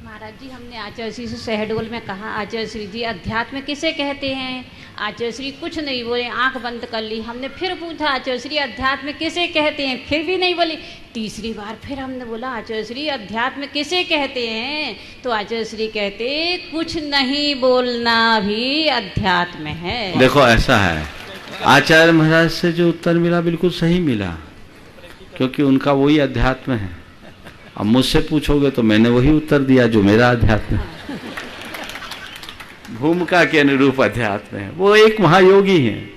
महाराज जी, हमने आचार्य श्री से शहडोल में कहा, आचार्य श्री जी अध्यात्म किसे कहते हैं? आचार्य श्री कुछ नहीं बोले, आंख बंद कर ली। हमने फिर पूछा, आचार्य श्री अध्यात्म किसे कहते हैं? फिर भी नहीं बोले। तीसरी बार फिर हमने बोला, आचार्य श्री अध्यात्म किसे कहते हैं? तो आचार्य श्री कहते, कुछ नहीं बोलना भी अध्यात्म है। देखो, ऐसा है, आचार्य महाराज से जो उत्तर मिला बिल्कुल सही मिला, क्योंकि उनका वही अध्यात्म है। अब मुझसे पूछोगे तो मैंने वही उत्तर दिया जो मेरा अध्यात्म है। भूमिका के अनुरूप अध्यात्म है। वो एक महायोगी है,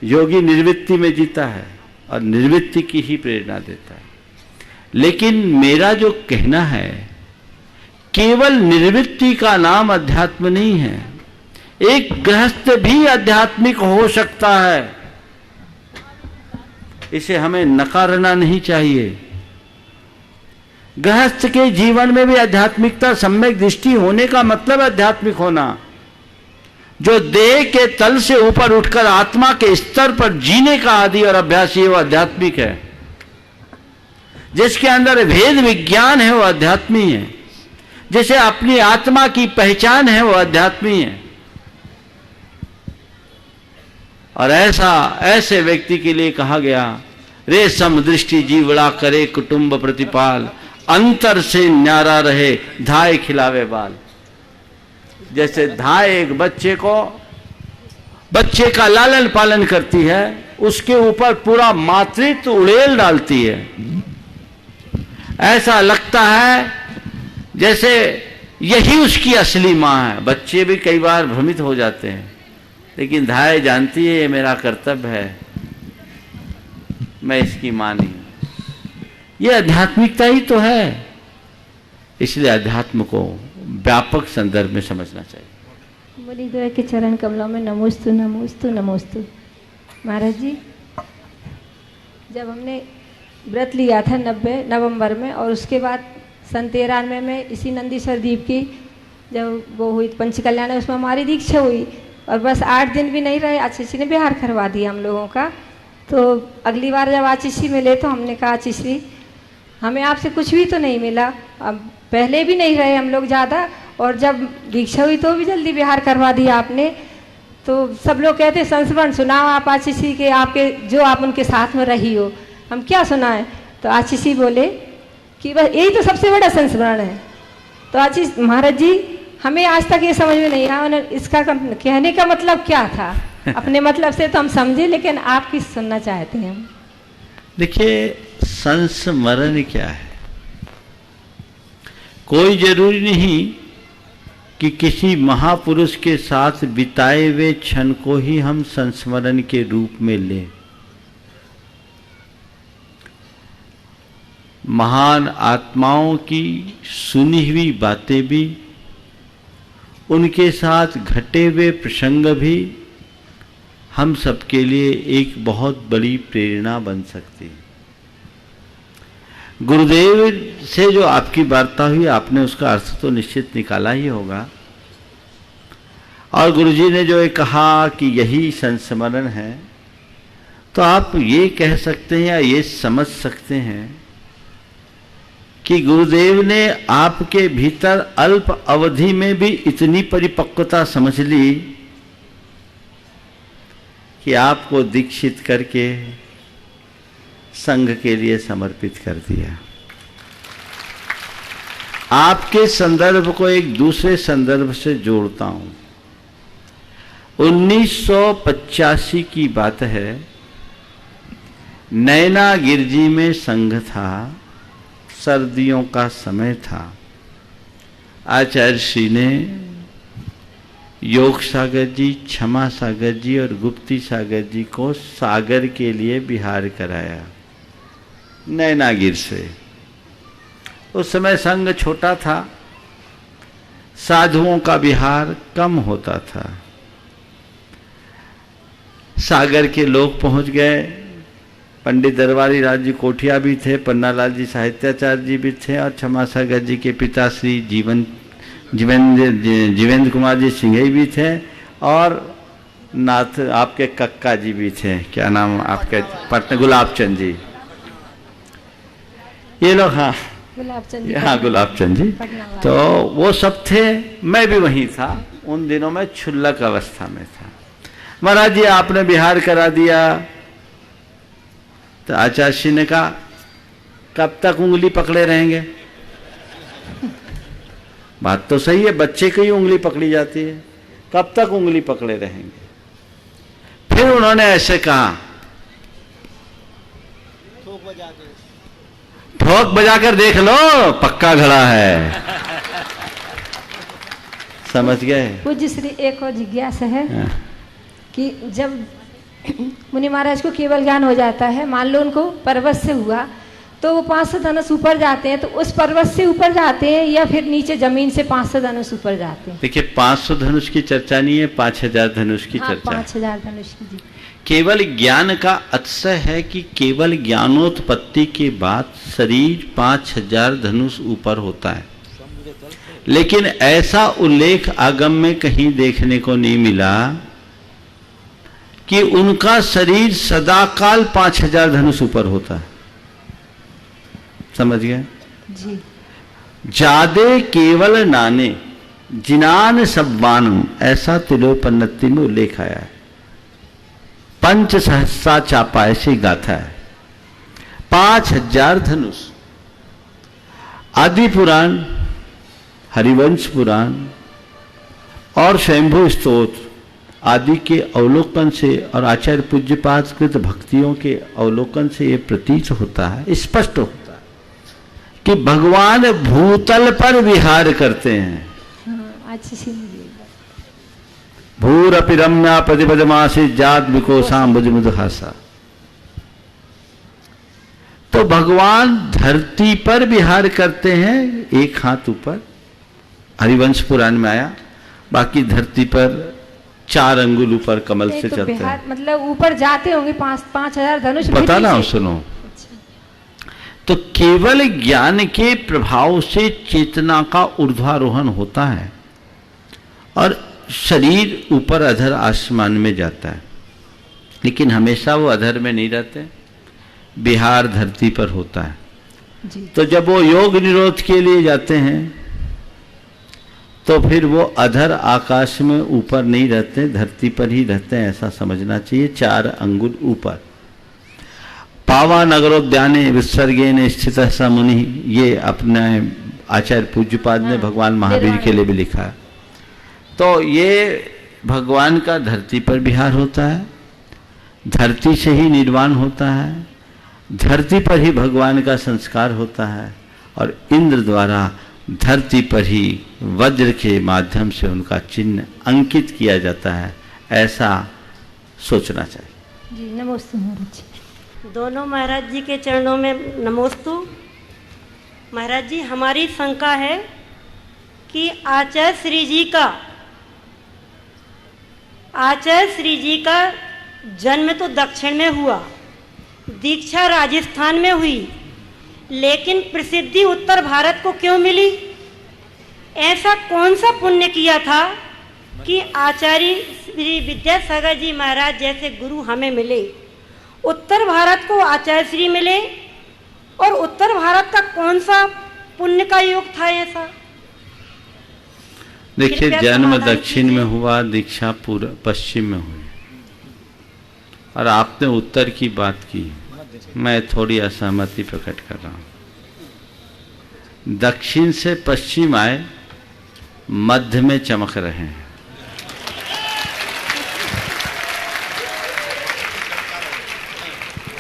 योगी निर्वृत्ति में जीता है और निर्वृत्ति की ही प्रेरणा देता है। लेकिन मेरा जो कहना है, केवल निर्वृत्ति का नाम अध्यात्म नहीं है। एक गृहस्थ भी आध्यात्मिक हो सकता है, इसे हमें नकारना नहीं चाहिए। गृहस्थ के जीवन में भी आध्यात्मिकता सम्यक दृष्टि होने का मतलब आध्यात्मिक होना। जो देह के तल से ऊपर उठकर आत्मा के स्तर पर जीने का आदि और अभ्यासी है, वो आध्यात्मिक है। जिसके अंदर भेद विज्ञान है वो अध्यात्मी है। जिसे अपनी आत्मा की पहचान है वो अध्यात्मी है। और ऐसे व्यक्ति के लिए कहा गया, रे समदृष्टि जीवड़ा करे कुटुंब प्रतिपाल, अंतर से न्यारा रहे धाय खिलावे बाल। जैसे धाय एक बच्चे का लालन पालन करती है, उसके ऊपर पूरा मातृत्व उड़ेल डालती है। ऐसा लगता है जैसे यही उसकी असली माँ है। बच्चे भी कई बार भ्रमित हो जाते हैं, लेकिन धाय जानती है ये मेरा कर्तव्य है, मैं इसकी माँ नहीं हूं। ये आध्यात्मिकता ही तो है। इसलिए अध्यात्म को व्यापक संदर्भ में समझना चाहिए। बोली दो के चरण कमलों में नमोस्तु नमोस्तु नमोस्तु। महाराज जी, जब हमने व्रत लिया था 90 नवंबर में, और उसके बाद 93 में इसी नंदीश्वर द्वीप की जब वो हुई पंचकल्याण, उसमें हमारी दीक्षा हुई और बस 8 दिन भी नहीं रहे, आशीषी ने बिहार करवा दिया हम लोगों का। तो अगली बार जब आशीषी मिले तो हमने कहा, आशीषी हमें आपसे कुछ भी तो नहीं मिला, अब पहले भी नहीं रहे हम लोग ज़्यादा, और जब दीक्षा हुई तो भी जल्दी बिहार करवा दिया आपने। तो सब लोग कहते संस्मरण सुनाओ आप आशीषी के, आपके जो आप उनके साथ में रही हो, हम क्या सुनाएं? तो आशीषी बोले कि बस यही तो सबसे बड़ा संस्मरण है। तो आशीष महाराज जी हमें आज तक ये समझ में नहीं आया इसका कहने का मतलब क्या था। अपने मतलब से तो हम समझे, लेकिन आप किस सुनना चाहते हैं हम? देखिए, संस्मरण क्या है? कोई जरूरी नहीं कि किसी महापुरुष के साथ बिताए हुए क्षण को ही हम संस्मरण के रूप में लें। महान आत्माओं की सुनी हुई बातें भी, उनके साथ घटे हुए प्रसंग भी हम सबके लिए एक बहुत बड़ी प्रेरणा बन सकती है। गुरुदेव से जो आपकी वार्ता हुई, आपने उसका अर्थ तो निश्चित निकाला ही होगा। और गुरुजी ने जो ये कहा कि यही संस्मरण है, तो आप ये कह सकते हैं या ये समझ सकते हैं कि गुरुदेव ने आपके भीतर अल्प अवधि में भी इतनी परिपक्वता समझ ली कि आपको दीक्षित करके संघ के लिए समर्पित कर दिया। आपके संदर्भ को एक दूसरे संदर्भ से जोड़ता हूं। 1985 की बात है, नैना गिरजी में संघ था, सर्दियों का समय था। आचार्य श्री ने योग सागर जी, क्षमा सागर जी और गुप्ती सागर जी को सागर के लिए बिहार कराया नैनागिर से। उस समय संघ छोटा था, साधुओं का विहार कम होता था। सागर के लोग पहुंच गए, पंडित दरबारी लाल जी कोठिया भी थे, पन्नालाल जी साहित्याचार्य जी भी थे, और क्षमा सागर जी के पिता श्री जीवेंद्र कुमार जी सिंघई भी थे, और नाथ आपके कक्का जी भी थे, क्या नाम आपके पटना, गुलाबचंद जी, ये लोग। हाँ गुलाबचंद जी। तो वो सब थे, मैं भी वहीं था। उन दिनों में क्षुल्लक अवस्था में था। महाराज जी आपने बिहार करा दिया। तो आचार्य श्री ने कहा, कब तक उंगली पकड़े रहेंगे? बात तो सही है, बच्चे की ही उंगली पकड़ी जाती है, कब तक उंगली पकड़े रहेंगे? फिर उन्होंने ऐसे कहा, ठोक बजाकर देख लो, पक्का घड़ा है। समझ गए? पूज्य श्री एक और जिज्ञासा है कि जब मुनि महाराज को केवल ज्ञान हो जाता है, मान लो उनको पर्वत से हुआ, तो वो 500 धनुष ऊपर जाते हैं, तो उस पर्वत से ऊपर जाते हैं या फिर नीचे जमीन से 500 धनुष ऊपर जाते हैं? देखिए, 500 धनुष की चर्चा नहीं है, 5000 धनुष की चर्चा। 5000 धनुष की। जी। केवल ज्ञान का अतिशय है कि केवल ज्ञानोत्पत्ति के बाद शरीर 5000 धनुष ऊपर होता है, लेकिन ऐसा उल्लेख आगम में कहीं देखने को नहीं मिला कि उनका शरीर सदाकाल 5000 धनुष ऊपर होता है। समझ गए? जी। जादे केवल नाने जिनान सब्बानु, ऐसा तिलोपन्नति में उल्लेख आया है। पंच सहस्रा चापा, ऐसी गाथा है। 5000 धनुष। आदि पुराण, हरिवंश पुराण और स्वयंभू स्तोत्र आदि के अवलोकन से और आचार्य पूज्यपाद कृत भक्तियों के अवलोकन से ये प्रतीत होता है, स्पष्ट होता है कि भगवान भूतल पर विहार करते हैं। भूरपि रम्या प्रतिपदमासी जात विकोसाम भुजमुदहासा। तो भगवान धरती पर विहार करते हैं, एक हाथ ऊपर, हरिवंश पुराण में आया। बाकी धरती पर 4 अंगुल ऊपर कमल से चलते हैं। मतलब ऊपर जाते होंगे 5000 धनुष। बता ना, सुनो। तो केवल ज्ञान के प्रभाव से चेतना का ऊर्ध्वारोहण होता है और शरीर ऊपर अधर आसमान में जाता है, लेकिन हमेशा वो अधर में नहीं रहते, विहार धरती पर होता है। तो जब वो योग निरोध के लिए जाते हैं तो फिर वो अधर आकाश में ऊपर नहीं रहते, धरती पर ही रहते हैं, ऐसा समझना चाहिए। 4 अंगुल ऊपर। पावा नगरोद्याने विसर्गेन स्थित स मुनि, ये अपने आचार्य पूज्यपाद ने भगवान महावीर के लिए भी लिखा है। तो ये भगवान का धरती पर विहार होता है, धरती से ही निर्वाण होता है, धरती पर ही भगवान का संस्कार होता है, और इंद्र द्वारा धरती पर ही वज्र के माध्यम से उनका चिन्ह अंकित किया जाता है, ऐसा सोचना चाहिए। जी नमस्ते महाराज जी। दोनों महाराज जी के चरणों में नमोस्तु। महाराज जी, हमारी शंका है कि आचार्य श्री जी का जन्म तो दक्षिण में हुआ, दीक्षा राजस्थान में हुई, लेकिन प्रसिद्धि उत्तर भारत को क्यों मिली? ऐसा कौन सा पुण्य किया था कि आचार्य श्री विद्यासागर जी महाराज जैसे गुरु हमें मिले, उत्तर भारत को आचार्य श्री मिले, और उत्तर भारत का कौन सा पुण्य का योग था ऐसा? देखिए, जन्म दक्षिण में हुआ, दीक्षा पूर्व पश्चिम में हुई, और आपने उत्तर की बात की, मैं थोड़ी असहमति प्रकट कर रहा हूं। दक्षिण से पश्चिम आए, मध्य में चमक रहे हैं।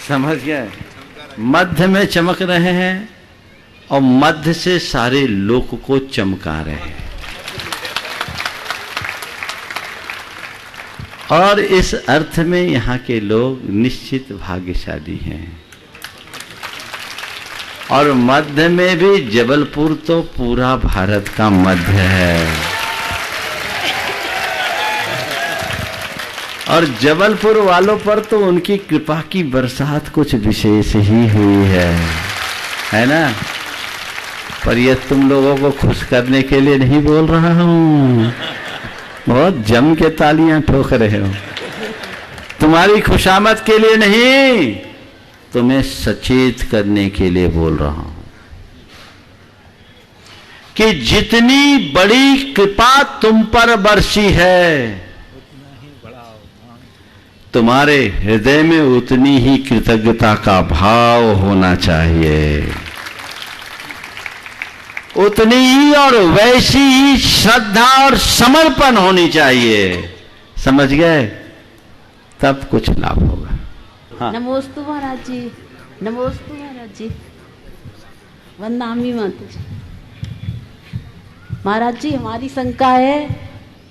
समझ गए? मध्य में चमक रहे हैं और मध्य से सारे लोक को चमका रहे हैं। और इस अर्थ में यहाँ के लोग निश्चित भाग्यशाली हैं। और मध्य में भी जबलपुर तो पूरा भारत का मध्य है, और जबलपुर वालों पर तो उनकी कृपा की बरसात कुछ विशेष ही हुई है ना? पर ये तुम लोगों को खुश करने के लिए नहीं बोल रहा हूँ, बहुत जम के तालियां ठोक रहे हो। तुम्हारी खुशामद के लिए नहीं, तुम्हें सचेत करने के लिए बोल रहा हूं कि जितनी बड़ी कृपा तुम पर बरसी है, तुम्हारे हृदय में उतनी ही कृतज्ञता का भाव होना चाहिए, उतनी ही और वैसी ही श्रद्धा और समर्पण होनी चाहिए। समझ गए? तब कुछ लाभ होगा। हाँ। नमोस्तु महाराज जी, नमोस्तु महाराज जी, वंदनामी माता जी। महाराज जी, हमारी शंका है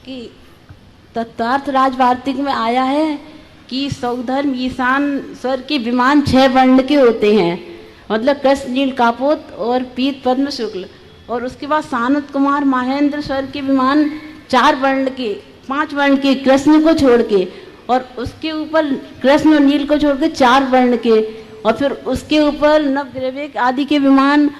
कि तत्वार्थ राजवार्तिक में आया है कि सौधर्म ईशान स्वर के विमान 6 वर्ण के होते हैं, मतलब कृष्ण नील कापोत और पीत पद्म शुक्ल, और उसके बाद सानत कुमार महेंद्र स्वर के विमान 4 वर्ण के, 5 वर्ण के कृष्ण को छोड़ के, और उसके ऊपर कृष्ण और नील को छोड़ के 4 वर्ण के, और फिर उसके ऊपर नवग्रवेक आदि के विमान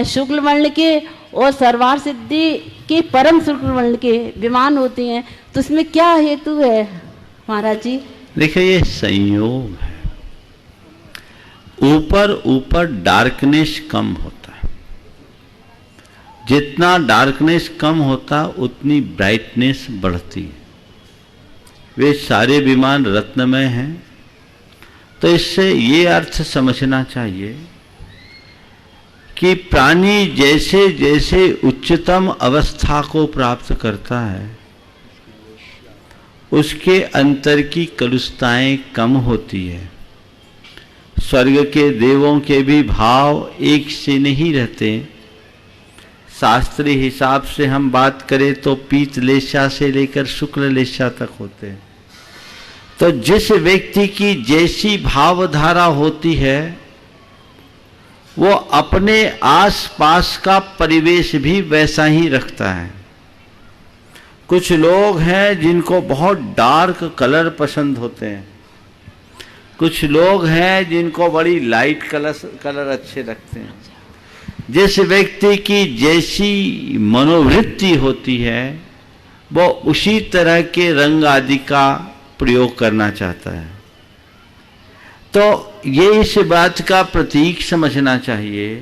शुक्ल वर्ण के, और सर्वार सिद्धि के परम शुक्ल वर्ण के विमान होते हैं। तो इसमें क्या हेतु है महाराज जी? देखिए, ये संयोग है। ऊपर ऊपर डार्कनेस कम होता है, जितना डार्कनेस कम होता उतनी ब्राइटनेस बढ़ती है। वे सारे विमान रत्नमय हैं, तो इससे ये अर्थ समझना चाहिए कि प्राणी जैसे जैसे उच्चतम अवस्था को प्राप्त करता है, उसके अंतर की कलुषताएं कम होती है। स्वर्ग के देवों के भी भाव एक से नहीं रहते। शास्त्रीय हिसाब से हम बात करें तो पीत लेशा से लेकर शुक्ल लेशा तक होते हैं। तो जिस व्यक्ति की जैसी भावधारा होती है, वो अपने आसपास का परिवेश भी वैसा ही रखता है। कुछ लोग हैं जिनको बहुत डार्क कलर पसंद होते हैं, कुछ लोग हैं जिनको बड़ी लाइट कलर अच्छे लगते हैं। जिस व्यक्ति की जैसी मनोवृत्ति होती है, वो उसी तरह के रंग आदि का प्रयोग करना चाहता है। तो ये इस बात का प्रतीक समझना चाहिए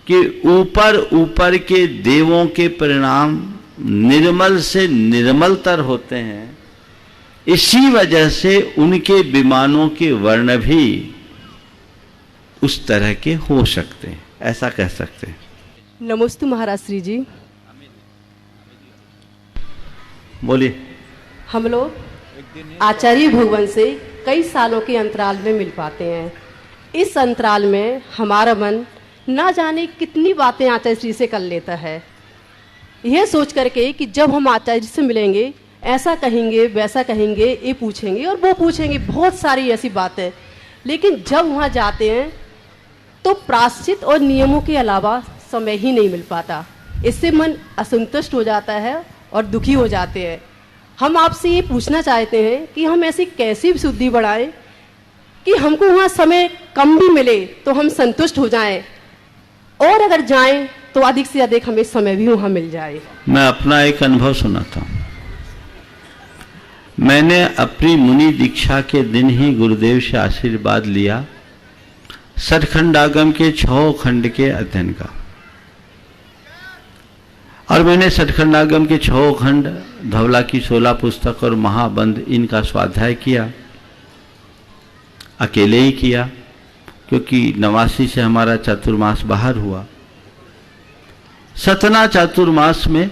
कि ऊपर ऊपर के देवों के परिणाम निर्मल से निर्मलतर होते हैं, इसी वजह से उनके विमानों के वर्ण भी उस तरह के हो सकते हैं, ऐसा कह सकते हैं। नमोस्तु महाराज श्री जी। बोलिए। हम लोग आचार्य भगवान से कई सालों के अंतराल में मिल पाते हैं। इस अंतराल में हमारा मन ना जाने कितनी बातें आचार्य श्री से कर लेता है, यह सोच करके कि जब हम आचार्य जी से मिलेंगे ऐसा कहेंगे, वैसा कहेंगे, ये पूछेंगे और वो पूछेंगे, बहुत सारी ऐसी बातें। लेकिन जब वहाँ जाते हैं तो प्रायश्चित और नियमों के अलावा समय ही नहीं मिल पाता। इससे मन असंतुष्ट हो जाता है और दुखी हो जाते हैं। हम आपसे ये पूछना चाहते हैं कि हम ऐसी कैसी शुद्धि बढ़ाएं कि हमको वहाँ समय कम भी मिले तो हम संतुष्ट हो जाएं, और अगर जाएं तो अधिक से अधिक हमें समय भी वहाँ मिल जाए। मैं अपना एक अनुभव सुनाता हूँ। मैंने अपनी मुनि दीक्षा के दिन ही गुरुदेव से आशीर्वाद लिया सतखंडागम के 6 खंड के अध्ययन का, और मैंने सतखंडागम के 6 खंड, धवला की 16 पुस्तक और महाबंध इनका स्वाध्याय किया। अकेले ही किया क्योंकि 89 से हमारा चातुर्मास बाहर हुआ। सतना चातुर्मास में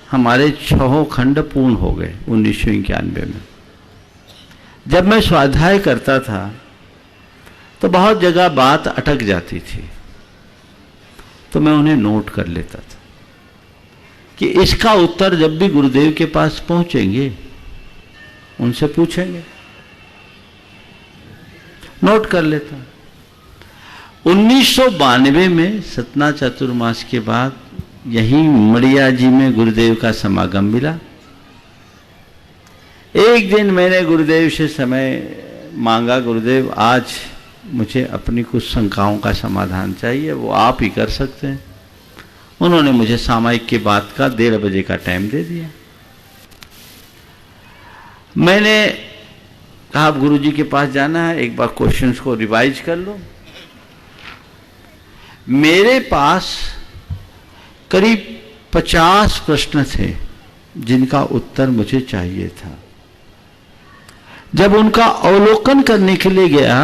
हमारे 6 खंड पूर्ण हो गए 1991 में। जब मैं स्वाध्याय करता था तो बहुत जगह बात अटक जाती थी, तो मैं उन्हें नोट कर लेता था कि इसका उत्तर जब भी गुरुदेव के पास पहुंचेंगे उनसे पूछेंगे, नोट कर लेता। 1992 में सतना चातुर्मास के बाद यहीं मड़िया जी में गुरुदेव का समागम मिला। एक दिन मैंने गुरुदेव से समय मांगा, गुरुदेव आज मुझे अपनी कुछ शंकाओं का समाधान चाहिए, वो आप ही कर सकते हैं। उन्होंने मुझे सामायिक के बाद का 1:30 बजे का टाइम दे दिया। मैंने कहा आप गुरुजी के पास जाना है, एक बार क्वेश्चंस को रिवाइज कर लो। मेरे पास करीब 50 प्रश्न थे जिनका उत्तर मुझे चाहिए था। जब उनका अवलोकन करने के लिए गया,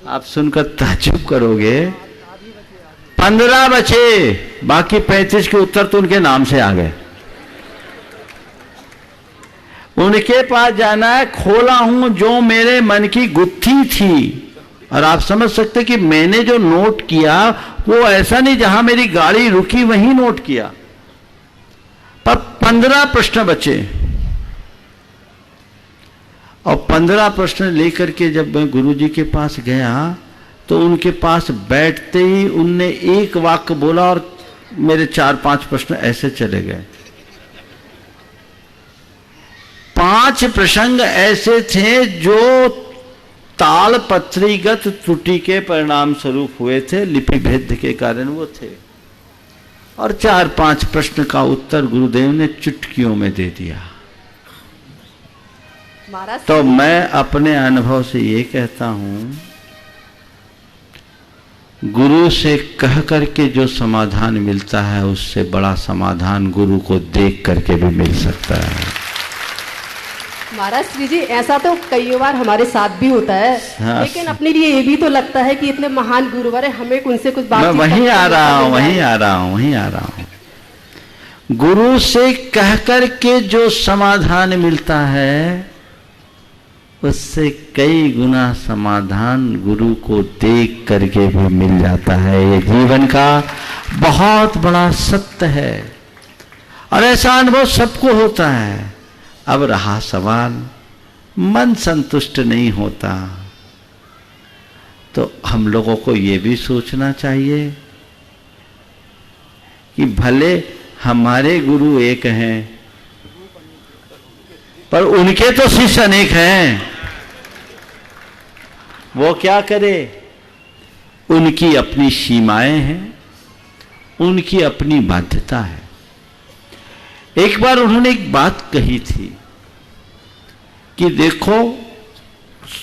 आप सुनकर ताज्जुब करोगे, 15 बचे, बाकी 35 के उत्तर तो उनके नाम से आ गए। उनके पास जाना है, खोला हूं जो मेरे मन की गुत्थी थी। और आप समझ सकते कि मैंने जो नोट किया वो ऐसा नहीं जहां मेरी गाड़ी रुकी वहीं नोट किया, पर 15 प्रश्न बचे। और 15 प्रश्न लेकर के जब मैं गुरुजी के पास गया तो उनके पास बैठते ही उनने एक वाक्य बोला और मेरे 4-5 प्रश्न ऐसे चले गए। 5 प्रसंग ऐसे थे जो तालपत्रीगत त्रुटि के परिणाम स्वरूप हुए थे, लिपि भेद के कारण वो थे। और 4-5 प्रश्न का उत्तर गुरुदेव ने चुटकियों में दे दिया। तो मैं अपने अनुभव से ये कहता हूं, गुरु से कह करके जो समाधान मिलता है उससे बड़ा समाधान गुरु को देख करके भी मिल सकता है। महाराज श्री जी, ऐसा तो कई बार हमारे साथ भी होता है। हाँ, लेकिन अपने लिए ये भी तो लगता है कि इतने महान गुरुवर है, हमें उनसे कुछ बात। मैं वहीं आ रहा हूं। गुरु से कह करके जो समाधान मिलता है उससे कई गुना समाधान गुरु को देख करके भी मिल जाता है। ये जीवन का बहुत बड़ा सत्य है और ऐसा अनुभव सबको होता है। अब रहा सवाल, मन संतुष्ट नहीं होता तो हम लोगों को ये भी सोचना चाहिए कि भले हमारे गुरु एक हैं पर उनके तो शिष्य अनेक हैं। वो क्या करे, उनकी अपनी सीमाएं हैं, उनकी अपनी बाध्यता है। एक बार उन्होंने एक बात कही थी कि देखो,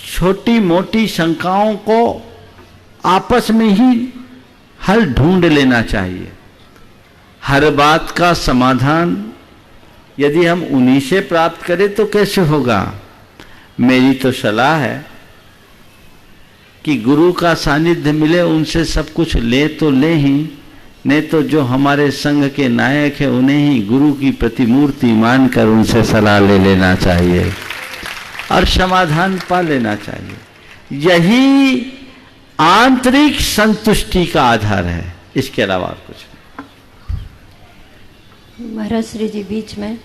छोटी मोटी शंकाओं को आपस में ही हल ढूंढ लेना चाहिए। हर बात का समाधान यदि हम उन्हीं से प्राप्त करें तो कैसे होगा। मेरी तो सलाह है कि गुरु का सानिध्य मिले, उनसे सब कुछ ले तो ले ही, नहीं तो जो हमारे संघ के नायक है उन्हें ही गुरु की प्रतिमूर्ति मानकर उनसे सलाह ले लेना चाहिए और समाधान पा लेना चाहिए। यही आंतरिक संतुष्टि का आधार है, इसके अलावा और कुछ नहीं। महाराज श्री जी बीच में,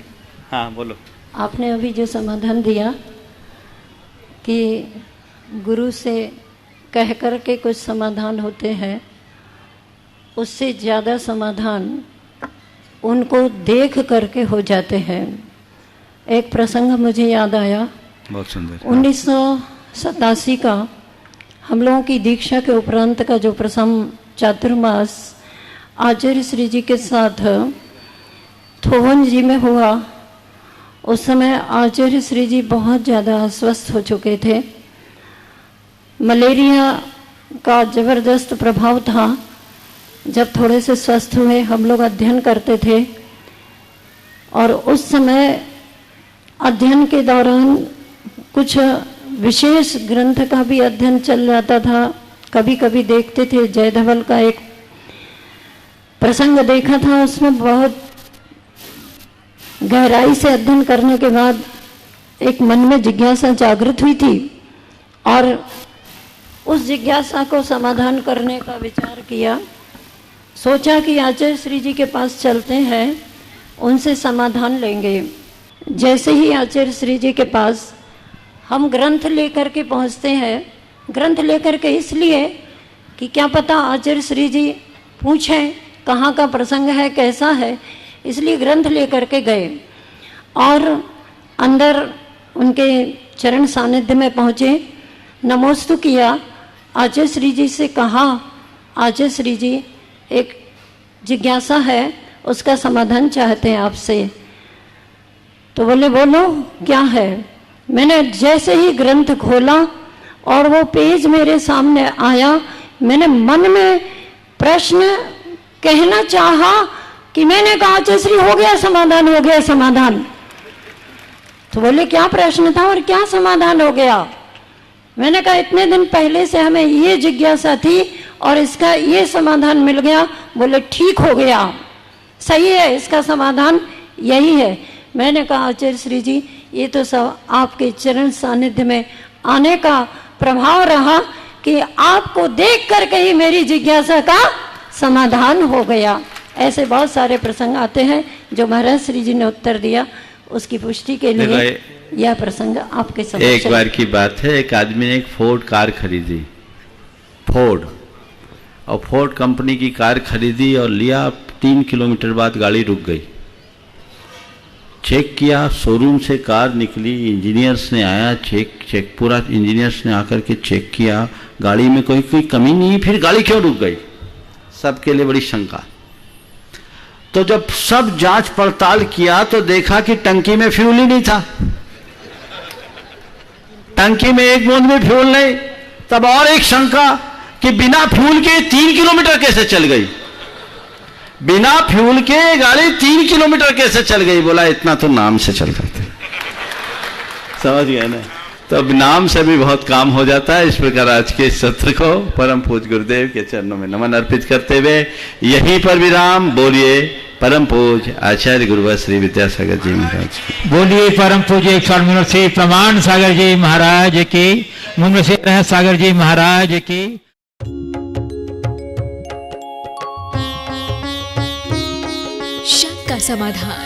हाँ बोलो। आपने अभी जो समाधान दिया कि गुरु से कह कर के कुछ समाधान होते हैं, उससे ज़्यादा समाधान उनको देख करके हो जाते हैं। एक प्रसंग मुझे याद आया, बहुत सुंदर। 1987 का हम लोगों की दीक्षा के उपरांत का जो प्रसंग चातुर्मास आचार्य श्री जी के साथ थोवन जी में हुआ, उस समय आचार्य श्री जी बहुत ज़्यादा अस्वस्थ हो चुके थे। मलेरिया का ज़बरदस्त प्रभाव था। जब थोड़े से स्वस्थ हुए, हम लोग अध्ययन करते थे और उस समय अध्ययन के दौरान कुछ विशेष ग्रंथ का भी अध्ययन चल जाता था। कभी कभी देखते थे, जयधवल का एक प्रसंग देखा था, उसमें बहुत गहराई से अध्ययन करने के बाद एक मन में जिज्ञासा जागृत हुई थी और उस जिज्ञासा को समाधान करने का विचार किया। सोचा कि आचार्य श्री जी के पास चलते हैं, उनसे समाधान लेंगे। जैसे ही आचार्य श्री जी के पास हम ग्रंथ लेकर के पहुंचते हैं, ग्रंथ लेकर के इसलिए कि क्या पता आचार्य श्री जी पूछें कहाँ का प्रसंग है, कैसा है, इसलिए ग्रंथ लेकर के गए और अंदर उनके चरण सानिध्य में पहुँचे, नमोस्तु किया, आचार्य श्री जी से कहा, आचार्य श्री जी एक जिज्ञासा है, उसका समाधान चाहते हैं आपसे। तो बोले बोलो क्या है। मैंने जैसे ही ग्रंथ खोला और वो पेज मेरे सामने आया, मैंने मन में प्रश्न कहना चाहा कि मैंने कहा आचार्य श्री हो गया समाधान, हो गया समाधान। तो बोले क्या प्रश्न था और क्या समाधान हो गया। मैंने कहा इतने दिन पहले से हमें ये जिज्ञासा थी और इसका ये समाधान मिल गया। बोले ठीक हो गया, सही है, इसका समाधान यही है। मैंने कहा आचार्य श्री जी ये तो सब आपके चरण सानिध्य में आने का प्रभाव रहा कि आपको देख करके ही मेरी जिज्ञासा का समाधान हो गया। ऐसे बहुत सारे प्रसंग आते हैं जो महाराज श्री जी ने उत्तर दिया, उसकी पुष्टि के लिए यह प्रसंग आपके समक्ष। एक बार की बात है, एक आदमी ने एक फोर्ड कार खरीदी, फोर्ड, और फोर्ड कंपनी की कार खरीदी और लिया। 3 किलोमीटर बाद गाड़ी रुक गई। चेक किया, शोरूम से कार निकली, इंजीनियर्स ने आया, चेक पूरा इंजीनियर्स ने आकर के चेक किया, गाड़ी में कोई कमी नहीं, फिर गाड़ी क्यों रुक गई, सबके लिए बड़ी शंका। तो जब सब जांच पड़ताल किया तो देखा कि टंकी में फ्यूल ही नहीं था, टंकी में एक बूंद भी फ्यूल नहीं। तब और एक शंका कि बिना फ्यूल के 3 किलोमीटर कैसे चल गई, बिना फ्यूल के गाड़ी 3 किलोमीटर कैसे चल गई। बोला इतना तो नाम से चल करते, समझ गए ना। तो अब नाम से भी बहुत काम हो जाता है। इस प्रकार आज के सत्र को परम पूज्य गुरुदेव के चरणों में नमन अर्पित करते हुए यहीं पर विराम। बोलिए परम पूज्य आचार्य गुरुवर श्री विद्यासागर जी महाराज की। बोलिए परम पूज्य 100 मिनट से प्रमाण सागर जी महाराज की, मुंबई से रह सागर जी महाराज की। शंका समाधान।